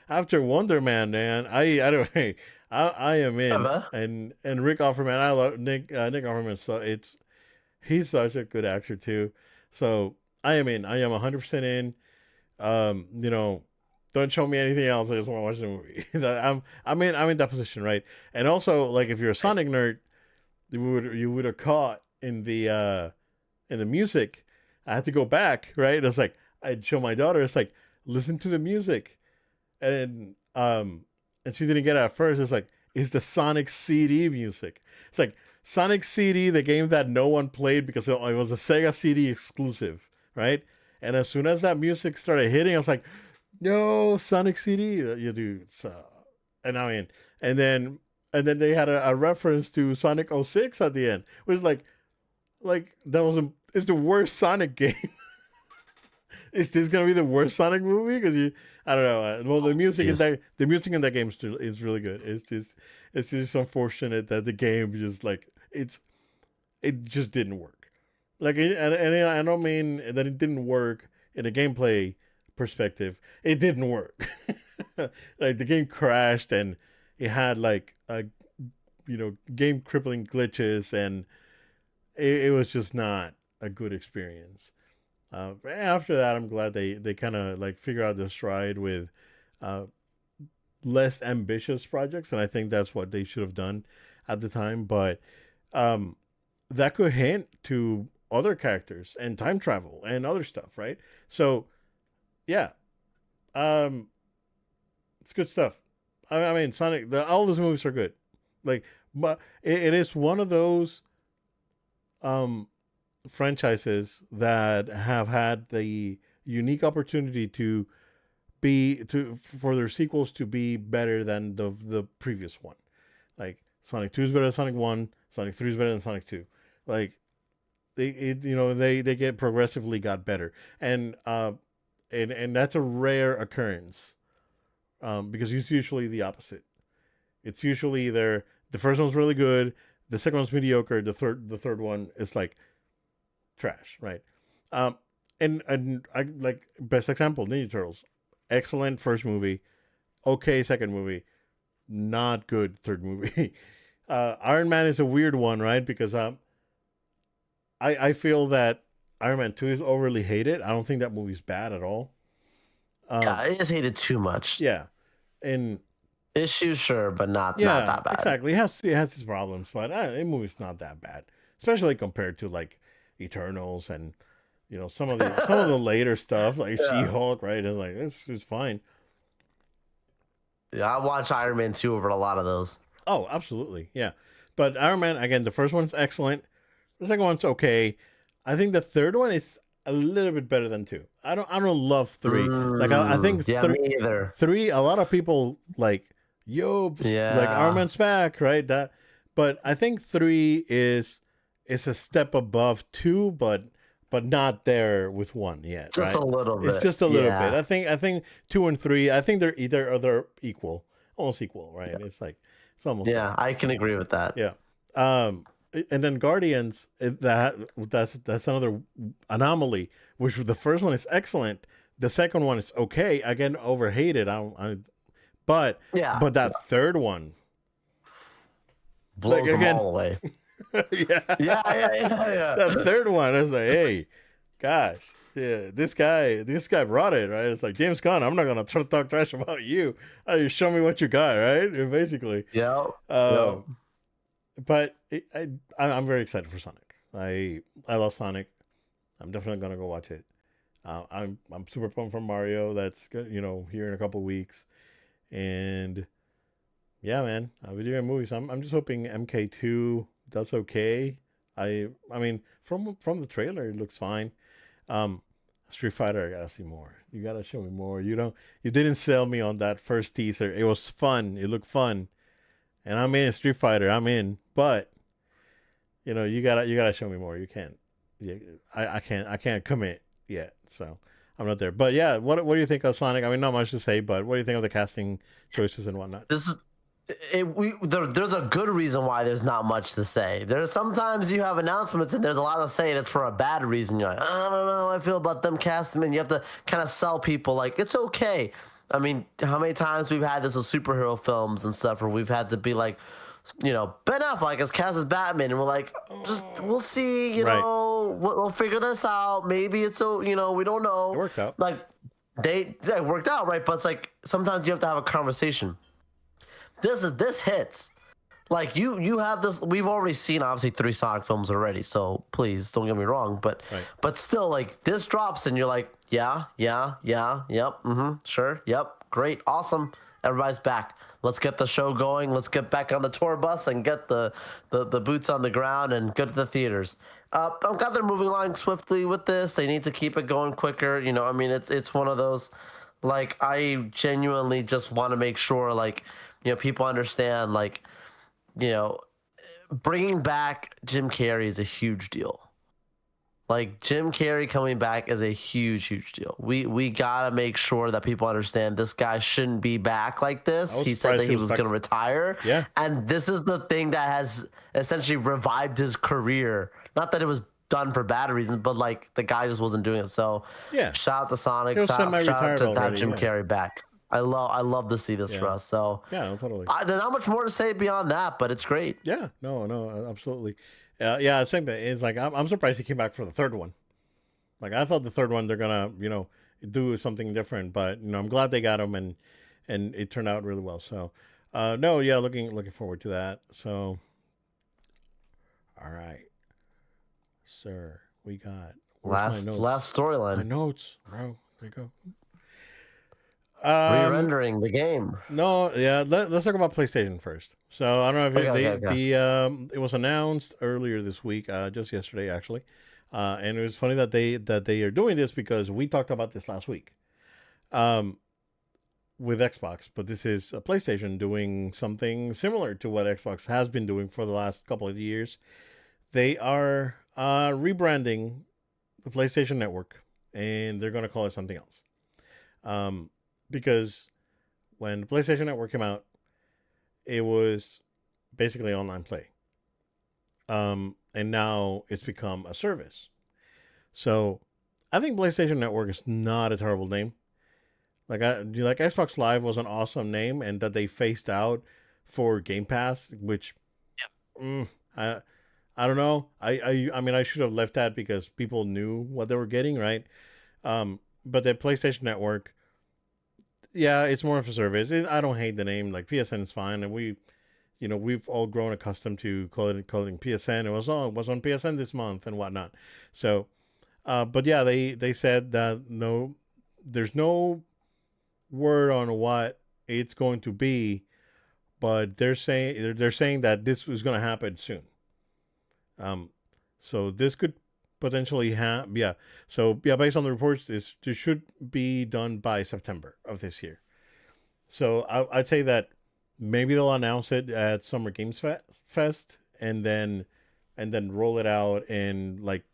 after Wonder Man, man. I don't I am in. And Rick Offerman, I love Nick Offerman. So he's such a good actor too. So I am in. I am 100% in. You know, don't show me anything else. I just want to watch the movie. I'm in that position, right? And also, like, if you're a Sonic nerd, you would have caught in the music. I had to go back, right? It's like I'd show my daughter. It's like, listen to the music, and she didn't get it at first. It's like, it's the Sonic CD music. It's like Sonic CD, the game that no one played because it was a Sega CD exclusive, right? And as soon as that music started hitting, I was like, no, Sonic CD, you do. So, and I mean, and then they had a reference to Sonic '06 at the end. It was like it's the worst Sonic game. Is this gonna be the worst Sonic movie? Because I don't know. Well, the music in that game is really good. It's just unfortunate that the game just like it just didn't work. Like, and I don't mean that it didn't work in a gameplay perspective. It didn't work. Like, the game crashed, and it had like game crippling glitches, and it was just not a good experience. After that, I'm glad they kind of like figure out their stride with less ambitious projects, and I think that's what they should have done at the time. But that could hint to other characters and time travel and other stuff, right? So yeah, it's good stuff. I mean, Sonic, all those movies are good. Like, but it is one of those franchises that have had the unique opportunity for their sequels to be better than the previous one. Like, Sonic 2 is better than Sonic 1, Sonic 3 is better than Sonic 2. Like, they get progressively got better. And that's a rare occurrence. Because it's usually the opposite. It's usually either the first one's really good, the second one's mediocre, the third one is like trash, right? And I like, best example, Ninja Turtles. Excellent first movie, okay second movie, not good third movie. Iron Man is a weird one, right? Because I feel that Iron Man 2 is overly hated. I don't think that movie's bad at all. Yeah, it is hated too much. Yeah, and issues, sure, but not that bad. Exactly. It has its problems, but the movie's not that bad, especially compared to like Eternals and some of the later stuff, like She-Hulk, right? It's like it's fine. Yeah, I watch Iron Man 2 over a lot of those. Oh, absolutely, yeah. But Iron Man, again, the first one's excellent. The second one's okay. I think the third one is a little bit better than 2. I don't love 3. Like, I think me either. 3. A lot of people like, like Iron Man's back, right? But I think 3 is a step above 2, but not there with 1 yet. Just right? a little bit. It's just a little bit. I think 2 and 3. I think they're equal, almost equal, right? Yeah. It's almost. Yeah, like, I can agree with that. Yeah. And then Guardians, that's another anomaly. Which the first one is excellent, the second one is okay. Again, overhated. But that third one blows them all away. Yeah. That third one is like, hey, guys, yeah, this guy brought it, right? It's like, James Gunn, I'm not gonna talk trash about you. You show me what you got, right? Basically. Yeah. But I'm very excited for Sonic. I love Sonic. I'm definitely gonna go watch it. I'm super pumped for Mario. That's good, here in a couple weeks. And yeah, man, video game movies. I'm just hoping MK2 does okay. I mean, from the trailer, it looks fine. Um, Street Fighter, I gotta see more. You gotta show me more. You didn't sell me on that first teaser. It was fun. It looked fun, and I'm in Street Fighter. I'm in, but you gotta show me more. You can't. Yeah, I can't commit yet. So I'm not there. But yeah, what do you think of Sonic? I mean, not much to say, but what do you think of the casting choices and whatnot? This is there's a good reason why there's not much to say. There's sometimes you have announcements and there's a lot to say, and it's for a bad reason. You're like, I don't know how I feel about them casting, and you have to kind of sell people like it's okay. I mean, how many times we've had this with superhero films and stuff, where we've had to be like, Ben Affleck is cast as Batman, and we're like, just we'll see, Right. we'll figure this out. Maybe it's so, we don't It know. worked out. Like it worked out, right? But it's like sometimes you have to have a conversation. This hits. Like you have this. We've already seen obviously 3 Sonic films already, so please don't get me wrong. But Right. but still, like this drops, and you're like, yeah, yep, sure, yep, great, awesome. Everybody's back. Let's get the show going. Let's get back on the tour bus and get the boots on the ground and go to the theaters. I'm glad they're moving along swiftly with this. They need to keep it going quicker. I mean, it's one of those. Like I genuinely just want to make sure, like, people understand, like, you know, bringing back Jim Carrey is a huge deal. Like Jim Carrey coming back is a huge deal. We gotta make sure that people understand this guy shouldn't be back like this. was He said surprised that he he was was back. gonna retire. Yeah. And this is the thing that has essentially revived his career. Not that it was done for bad reasons, but like the guy just wasn't doing it. So Yeah. shout out to Sonic. He was Shout out semi-retired to have already, Jim yeah. Carrey back. I love to see this for Yeah. us. So Yeah, no, totally. there's not much more to say beyond that, but it's great. Yeah, no, absolutely. Yeah, same thing. It's like I'm surprised he came back for the third one. Like I thought the third one they're gonna do something different, but I'm glad they got him and it turned out really well. So no, yeah, looking forward to that. So all right, sir, we got where's my notes? Last My storyline. notes, bro. There you go. Re-rendering the game. No, yeah. Let's talk about PlayStation first. So I don't know if Okay. it was announced earlier this week, just yesterday actually, and it was funny that they are doing this because we talked about this last week, with Xbox, but this is a PlayStation doing something similar to what Xbox has been doing for the last couple of years. They are rebranding the PlayStation Network, and they're going to call it something else. Because when the PlayStation Network came out, it was basically online play. And now it's become a service. So I think PlayStation Network is not a terrible name. Like Xbox Live was an awesome name, and that they phased out for Game Pass, which I don't know. I mean I should have left that because people knew what they were getting, right? But the PlayStation Network, yeah, it's more of a service. I don't hate the name. Like PSN is fine, and we've all grown accustomed to calling PSN. It was on PSN this month and whatnot. So, but yeah, they said that no, there's no word on what it's going to be, but they're saying that this was going to happen soon. So this could potentially have, yeah. So yeah, based on the reports, this should be done by September of this year. So I'd say that maybe they'll announce it at Summer Games Fest, and then roll it out in like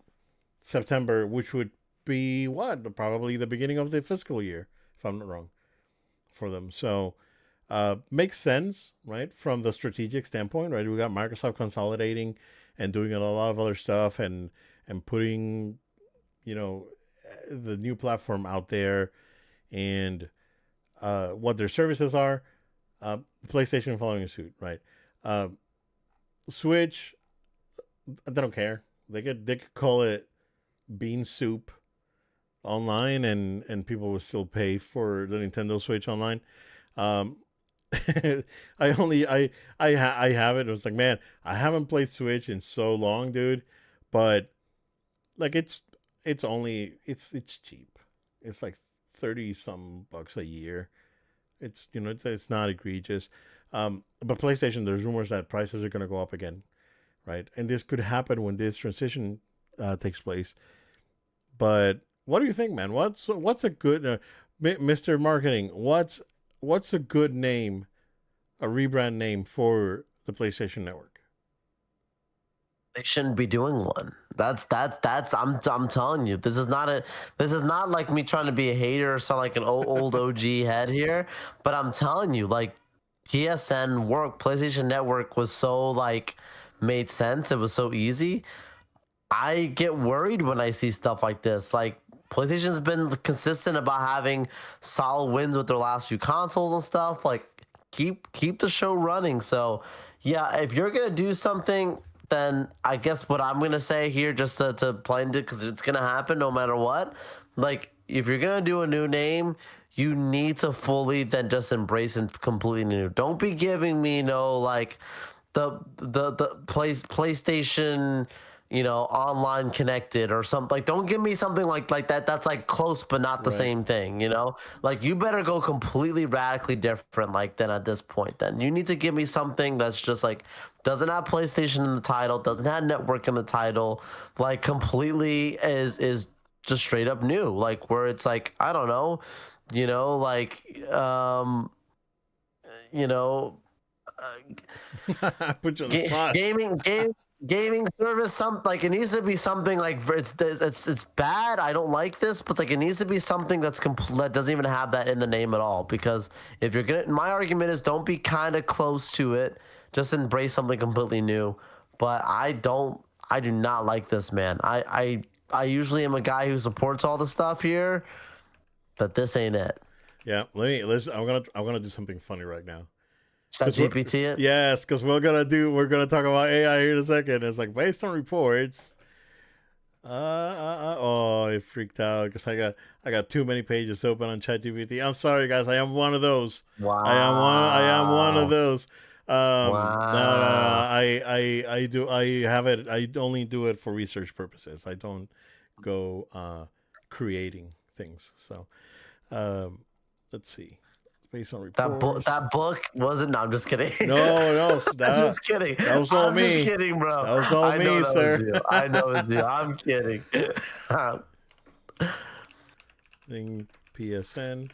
September, which would be probably the beginning of the fiscal year, if I'm not wrong, for them. So makes sense, right, from the strategic standpoint, right? We got Microsoft consolidating and doing a lot of other stuff, and putting the new platform out there, and what their services are. PlayStation following suit, right? Switch, they don't care. They could call it Bean Soup Online, and people will still pay for the Nintendo Switch Online. I have it. It was like, man, I haven't played Switch in so long, dude. But like it's it's cheap. It's like 30 some bucks a year. It's it's not egregious. But PlayStation, there's rumors that prices are going to go up again, right? And this could happen when this transition takes place. But what do you think, man? What's a good Mr. Marketing? What's a good name, a rebrand name for the PlayStation Network? They shouldn't be doing one. That's I'm telling you, this is not like me trying to be a hater or sound like an old OG head here, but I'm telling you, like PSN work, PlayStation Network was so like made sense. It was so easy. I get worried when I see stuff like this. Like PlayStation's been consistent about having solid wins with their last few consoles and stuff. Like keep the show running. So yeah, if you're gonna do something, then I guess what I'm gonna say here, just to play into, because it's gonna happen no matter what. Like if you're gonna do a new name, you need to fully then just embrace and completely new. Don't be giving me no like PlayStation, online connected or something. Like don't give me something like that that's like close but not the Right. same thing. Like you better go completely radically different, like then at this point. Then you need to give me something that's just like doesn't have PlayStation in the title, doesn't have network in the title, like completely is just straight up new, like where it's like, I don't know, like you know I put you on the spot. gaming service, some like it needs to be something like it's bad. I don't like this, but like it needs to be something that doesn't even have that in the name at all. Because if you're gonna, my argument is don't be kind of close to it. Just embrace something completely new. But I do not like this, man. I usually am a guy who supports all the stuff here, but this ain't it. Yeah, let's. I'm gonna do something funny right now. Chat Because we're GPT it. yes, because we're gonna talk about AI here in a second. It's like based on reports. Oh, it freaked out because I got too many pages open on ChatGPT. I'm sorry, guys. I am one of those. I am one of Wow. those. No. Wow. I have it. I only do it for research purposes. I don't go creating things. So, um, let's see. It's based on reports. That book wasn't. No, I'm just kidding. No, I'm that just kidding. that was all I'm just me. kidding, bro. That was all I know me, that was sir. you. I know it was you. I'm kidding. Thing PSN.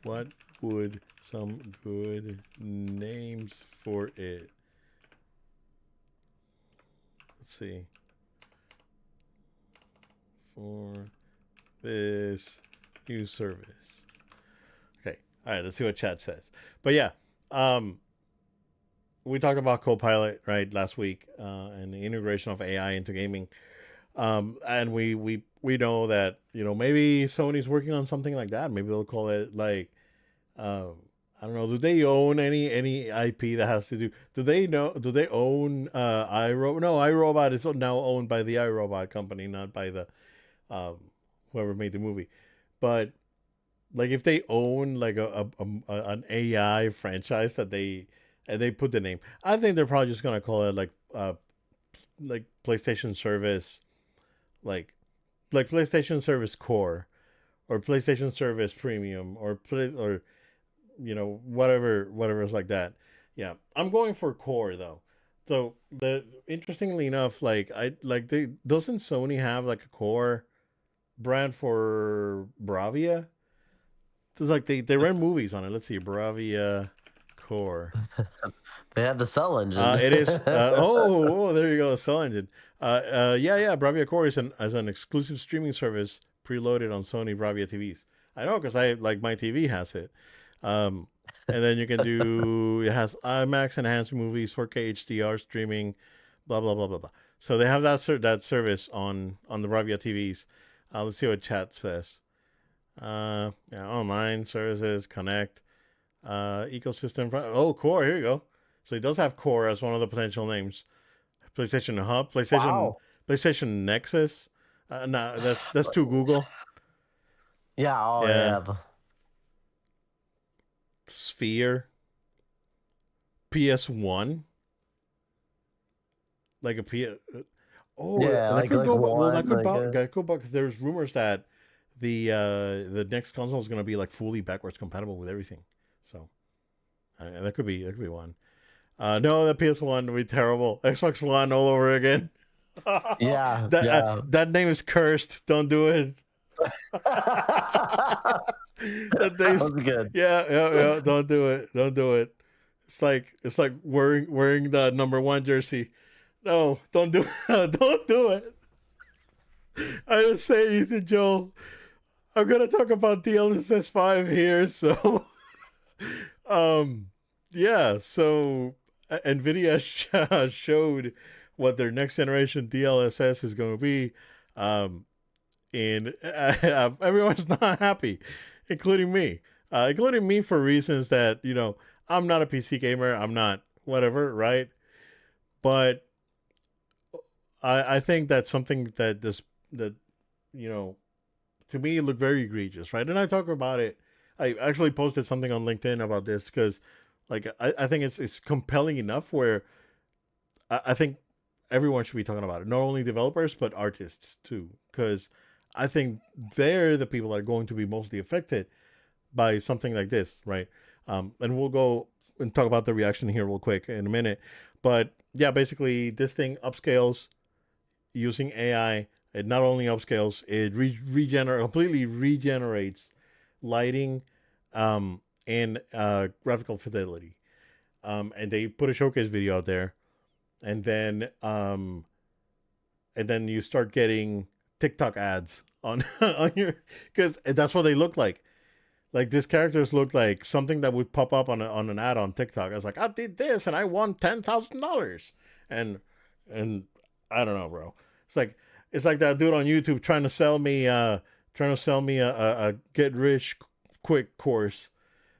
What would some good names for it? Let's see. For this new service. Okay. All right. Let's see what chat says. But yeah, um, we talked about Copilot right last week and the integration of AI into gaming. And we know that maybe Sony's working on something like that. Maybe they'll call it like um, I don't know. Do they own any IP that has to do? Do they know? Do they own iRobot? No, iRobot is now owned by the iRobot company, not by the um, whoever made the movie. But like if they own like an AI franchise that they put the name, I think they're probably just gonna call it like PlayStation Service, like PlayStation Service Core or PlayStation Service Premium or whatever is like that. Yeah, I'm going for Core though. So the interestingly enough, like I like they doesn't Sony have like a Core brand for Bravia? It's like they ran movies on it. Let's see, Bravia Core. They have the Cell engine. It is. There you go. The Cell engine. Yeah. Bravia Core is an exclusive streaming service preloaded on Sony Bravia TVs. I know because I like my TV has it. Um, and then you can do it has IMAX enhanced movies, 4K HDR streaming, blah blah blah blah blah. So they have that service on the Bravia TVs. Let's see what chat says. Yeah, online services, Connect, ecosystem. Core. Here you go. So it does have Core as one of the potential names. PlayStation Hub, Wow. PlayStation Nexus. No, that's too Google. Yeah. Oh Yeah, yeah. Sphere, PS1, like a P. Oh, Yeah, that could like go. Well, one, like that could because there's rumors that the next console is gonna be like fully backwards compatible with everything. So that could be one. No, the PS1 would be terrible. Xbox One all over again. yeah, That yeah. that name is cursed. Don't do it. That That name's was good. yeah. Don't do it. Don't do it. It's like wearing the number one jersey. No, don't do don't do it. I didn't say anything, Joel. I'm gonna talk about DLSS 5 here. So, um, yeah. So Nvidia showed what their next generation DLSS is going to be, um, and everyone's not happy, including me, including me for reasons that I'm not a PC gamer. I'm not whatever, right? But I think that's something that that you know to me it looked very egregious, right? And I talk about it. I actually posted something on LinkedIn about this because, like, I think it's compelling enough where I think everyone should be talking about it. Not only developers but artists too, because I think they're the people that are going to be mostly affected by something like this, right? And we'll go and talk about the reaction here real quick in a minute. But yeah, basically this thing upscales using AI. It not only upscales, it completely regenerates lighting, and graphical fidelity. And they put a showcase video out there, and then you start getting TikTok ads on on your because that's what they look like. Like these characters look like something that would pop up on an ad on TikTok. I was like, I did this and I won $10,000, and I don't know, bro. It's like that dude on YouTube trying to sell me a get rich quick course.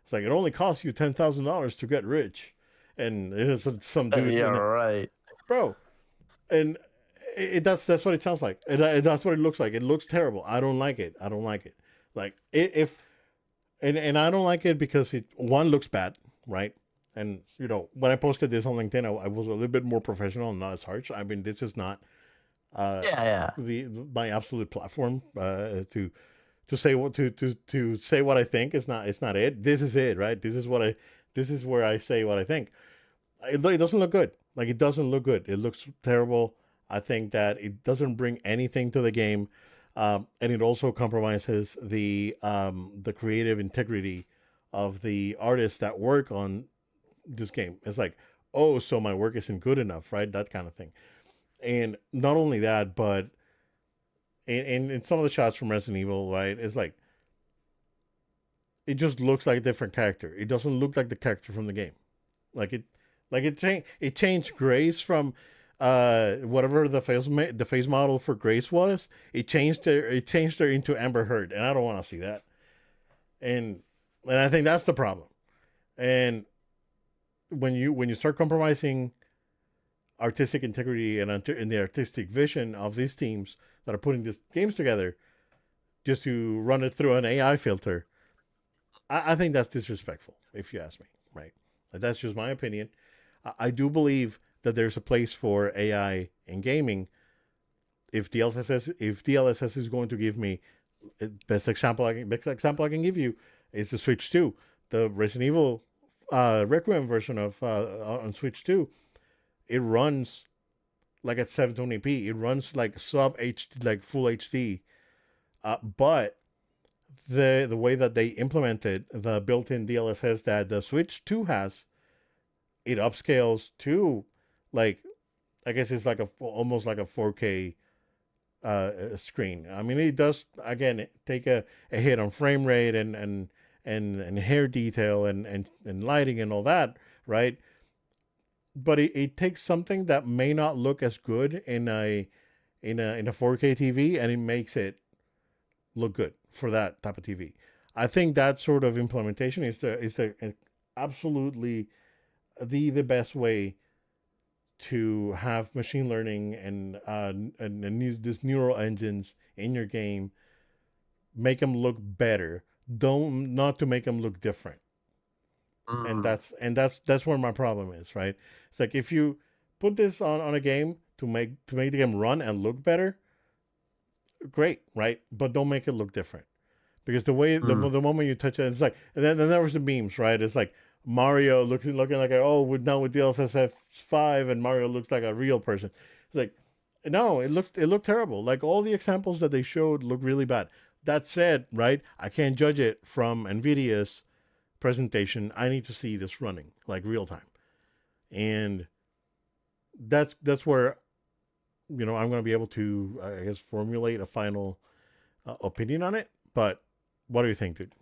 It's like it only costs you $10,000 to get rich, and it is some dude, Yeah, right. bro. And that's what it sounds like. That's what it looks like. It looks terrible. I don't like it. I don't like it. Like if and I don't like it because it one looks bad, right? And when I posted this on LinkedIn, I was a little bit more professional and not as harsh. I mean, this is not uh, Yeah, yeah. the my absolute platform to say to say what I think. It's not it. This is it, right? This is where I say what I think. It doesn't look good. Like it doesn't look good. It looks terrible. I think that it doesn't bring anything to the game, and it also compromises the creative integrity of the artists that work on this game. It's like, oh, so my work isn't good enough, right? That kind of thing. And not only that, but in some of the shots from Resident Evil, right, it's like it just looks like a different character. It doesn't look like the character from the game. Like it changed Grace from whatever the face model for Grace was. It changed her into Amber Heard, and I don't want to see that. And I think that's the problem. And when you start compromising artistic integrity and the artistic vision of these teams that are putting these games together just to run it through an AI filter, I think that's disrespectful, if you ask me, right? That's just my opinion. I do believe that there's a place for AI in gaming. If DLSS is going to give me best example I can give you is the Switch 2, the Resident Evil Requiem version of on Switch 2. It runs like at 720p. It runs like sub H, like full HD. But the way that they implemented the built-in DLSS that the Switch 2 has, it upscales to like I guess it's like almost like a 4K screen. I mean, it does again take a hit on frame rate and hair detail and lighting and all that, right? But it takes something that may not look as good in a 4K TV and it makes it look good for that type of TV. I think that sort of implementation is the absolutely the best way to have machine learning and use these neural engines in your game, make them look better. Don't not to make them look different. And Mm. that's where my problem is, right? It's like if you put this on a game, to make the game run and look better, great, right? But don't make it look different. Because the way the moment you touch it, it's like, and then there was the memes, right? It's like Mario looking like now with DLSS 5 and Mario looks like a real person. It's like, no, it looked terrible. Like all the examples that they showed look really bad. That said, right, I can't judge it from Nvidia's presentation. I need to see this running like real time, and that's where I'm going to be able to, I guess, formulate a final opinion on it. But what do you think, dude?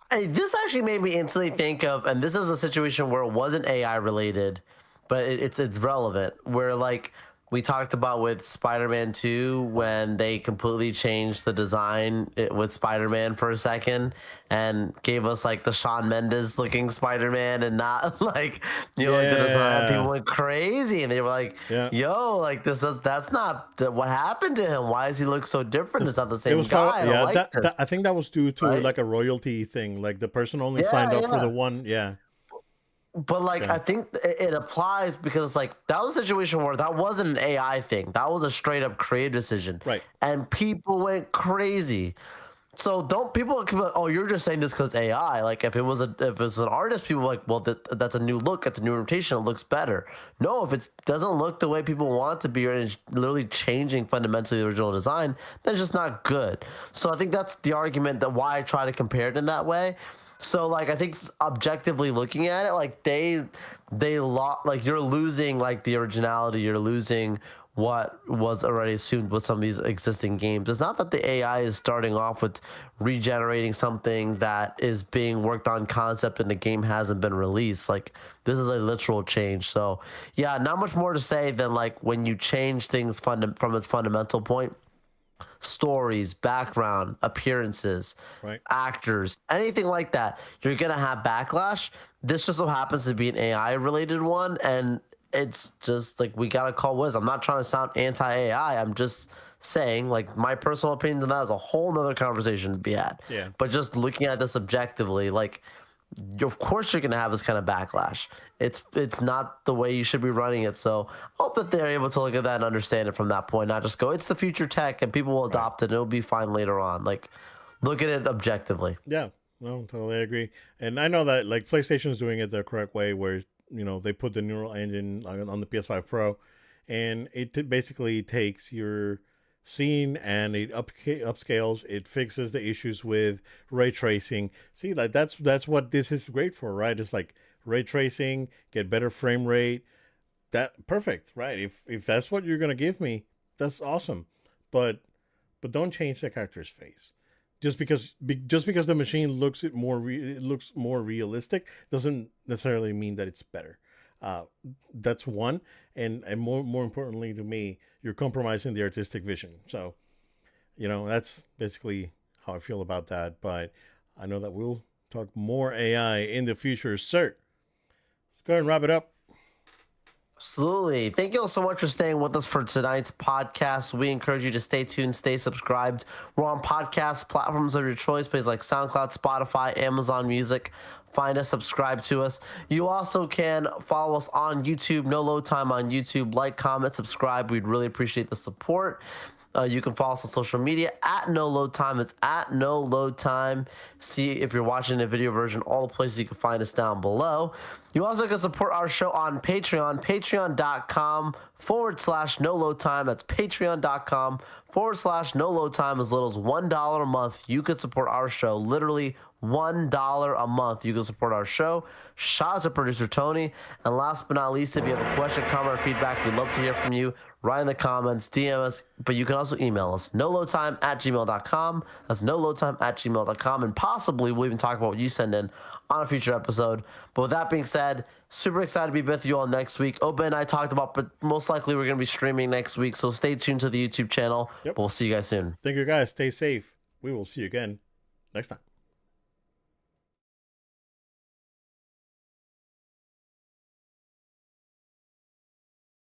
Hey, this actually made me instantly think of, and this is a situation where it wasn't AI related, but it's relevant. Where like we talked about with Spider-Man 2 when they completely changed the design with Spider-Man for a second and gave us like the Shawn Mendes looking Spider-Man and not like like the design. People went crazy and they were like, "Yo, like that's not what happened to him. Why does he look so different? It's not the same guy." I think that was due to like a royalty thing. Like the person only signed up for the one. Yeah. But like, I think it applies because it's like that was a situation where that wasn't an AI thing. That was a straight up creative decision. Right. And people went crazy. So don't people be like, oh, you're just saying this because AI. Like if it was an artist, people were like, well, that's a new look, it's a new rotation, it looks better. No, if it doesn't look the way people want it to be, or it's literally changing fundamentally the original design, then it's just not good. So I think that's the argument that why I try to compare it in that way. So like I think objectively looking at it, like like you're losing like the originality, you're losing what was already assumed with some of these existing games. It's not that the AI is starting off with regenerating something that is being worked on concept and the game hasn't been released. Like this is a literal change. So yeah, not much more to say than like when you change things from its fundamental point. Stories, background, appearances, right, actors, anything like that, you're gonna have backlash. This just so happens to be an AI related one, and it's just like we gotta call Wiz. I'm not trying to sound anti-AI. I'm just saying, like, my personal opinion on that is a whole nother conversation to be had. Yeah. But just looking at this objectively, like, of course you're gonna have this kind of backlash. It's not the way you should be running it. So I hope that they're able to look at that and understand it from that point, not just go, it's the future tech and people will adopt it and it'll be fine later on. Like, look at it objectively. Yeah, no, totally agree. And I know that like PlayStation is doing it the correct way, where they put the neural engine on the PS5 Pro, and it basically takes your scene and it upscales. It fixes the issues with ray tracing. See, like that's what this is great for, right? It's like ray tracing, get better frame rate. That perfect, right? If that's what you're gonna give me, that's awesome. But don't change the character's face. Just because the machine looks more realistic doesn't necessarily mean that it's better. That's one, and more importantly to me, you're compromising the artistic vision. So, that's basically how I feel about that. But I know that we'll talk more AI in the future, sir. Let's go ahead and wrap it up. Absolutely. Thank you all so much for staying with us for tonight's podcast. We encourage you to stay tuned, stay subscribed. We're on podcast platforms of your choice, places like SoundCloud, Spotify, Amazon Music. Find us, subscribe to us. You also can follow us on YouTube, No Load Time on YouTube. Like, comment, subscribe. We'd really appreciate the support. You can follow us on social media at No Load Time. It's at No Load Time. See if you're watching the video version, all the places you can find us down below. You also can support our show on Patreon, patreon.com/No Load Time. That's patreon.com/No Load Time. As little as $1 a month, you could support our show. Literally $1 a month. You can support our show. Shout out to producer Tony. And last but not least, if you have a question, comment, or feedback, we'd love to hear from you. Write in the comments, DM us, but you can also email us, noloadtime@gmail.com. That's noloadtime@gmail.com. And possibly we'll even talk about what you send in on a future episode. But with that being said, super excited to be with you all next week. Oba and I talked about, but most likely we're going to be streaming next week. So stay tuned to the YouTube channel. Yep. But we'll see you guys soon. Thank you guys. Stay safe. We will see you again next time.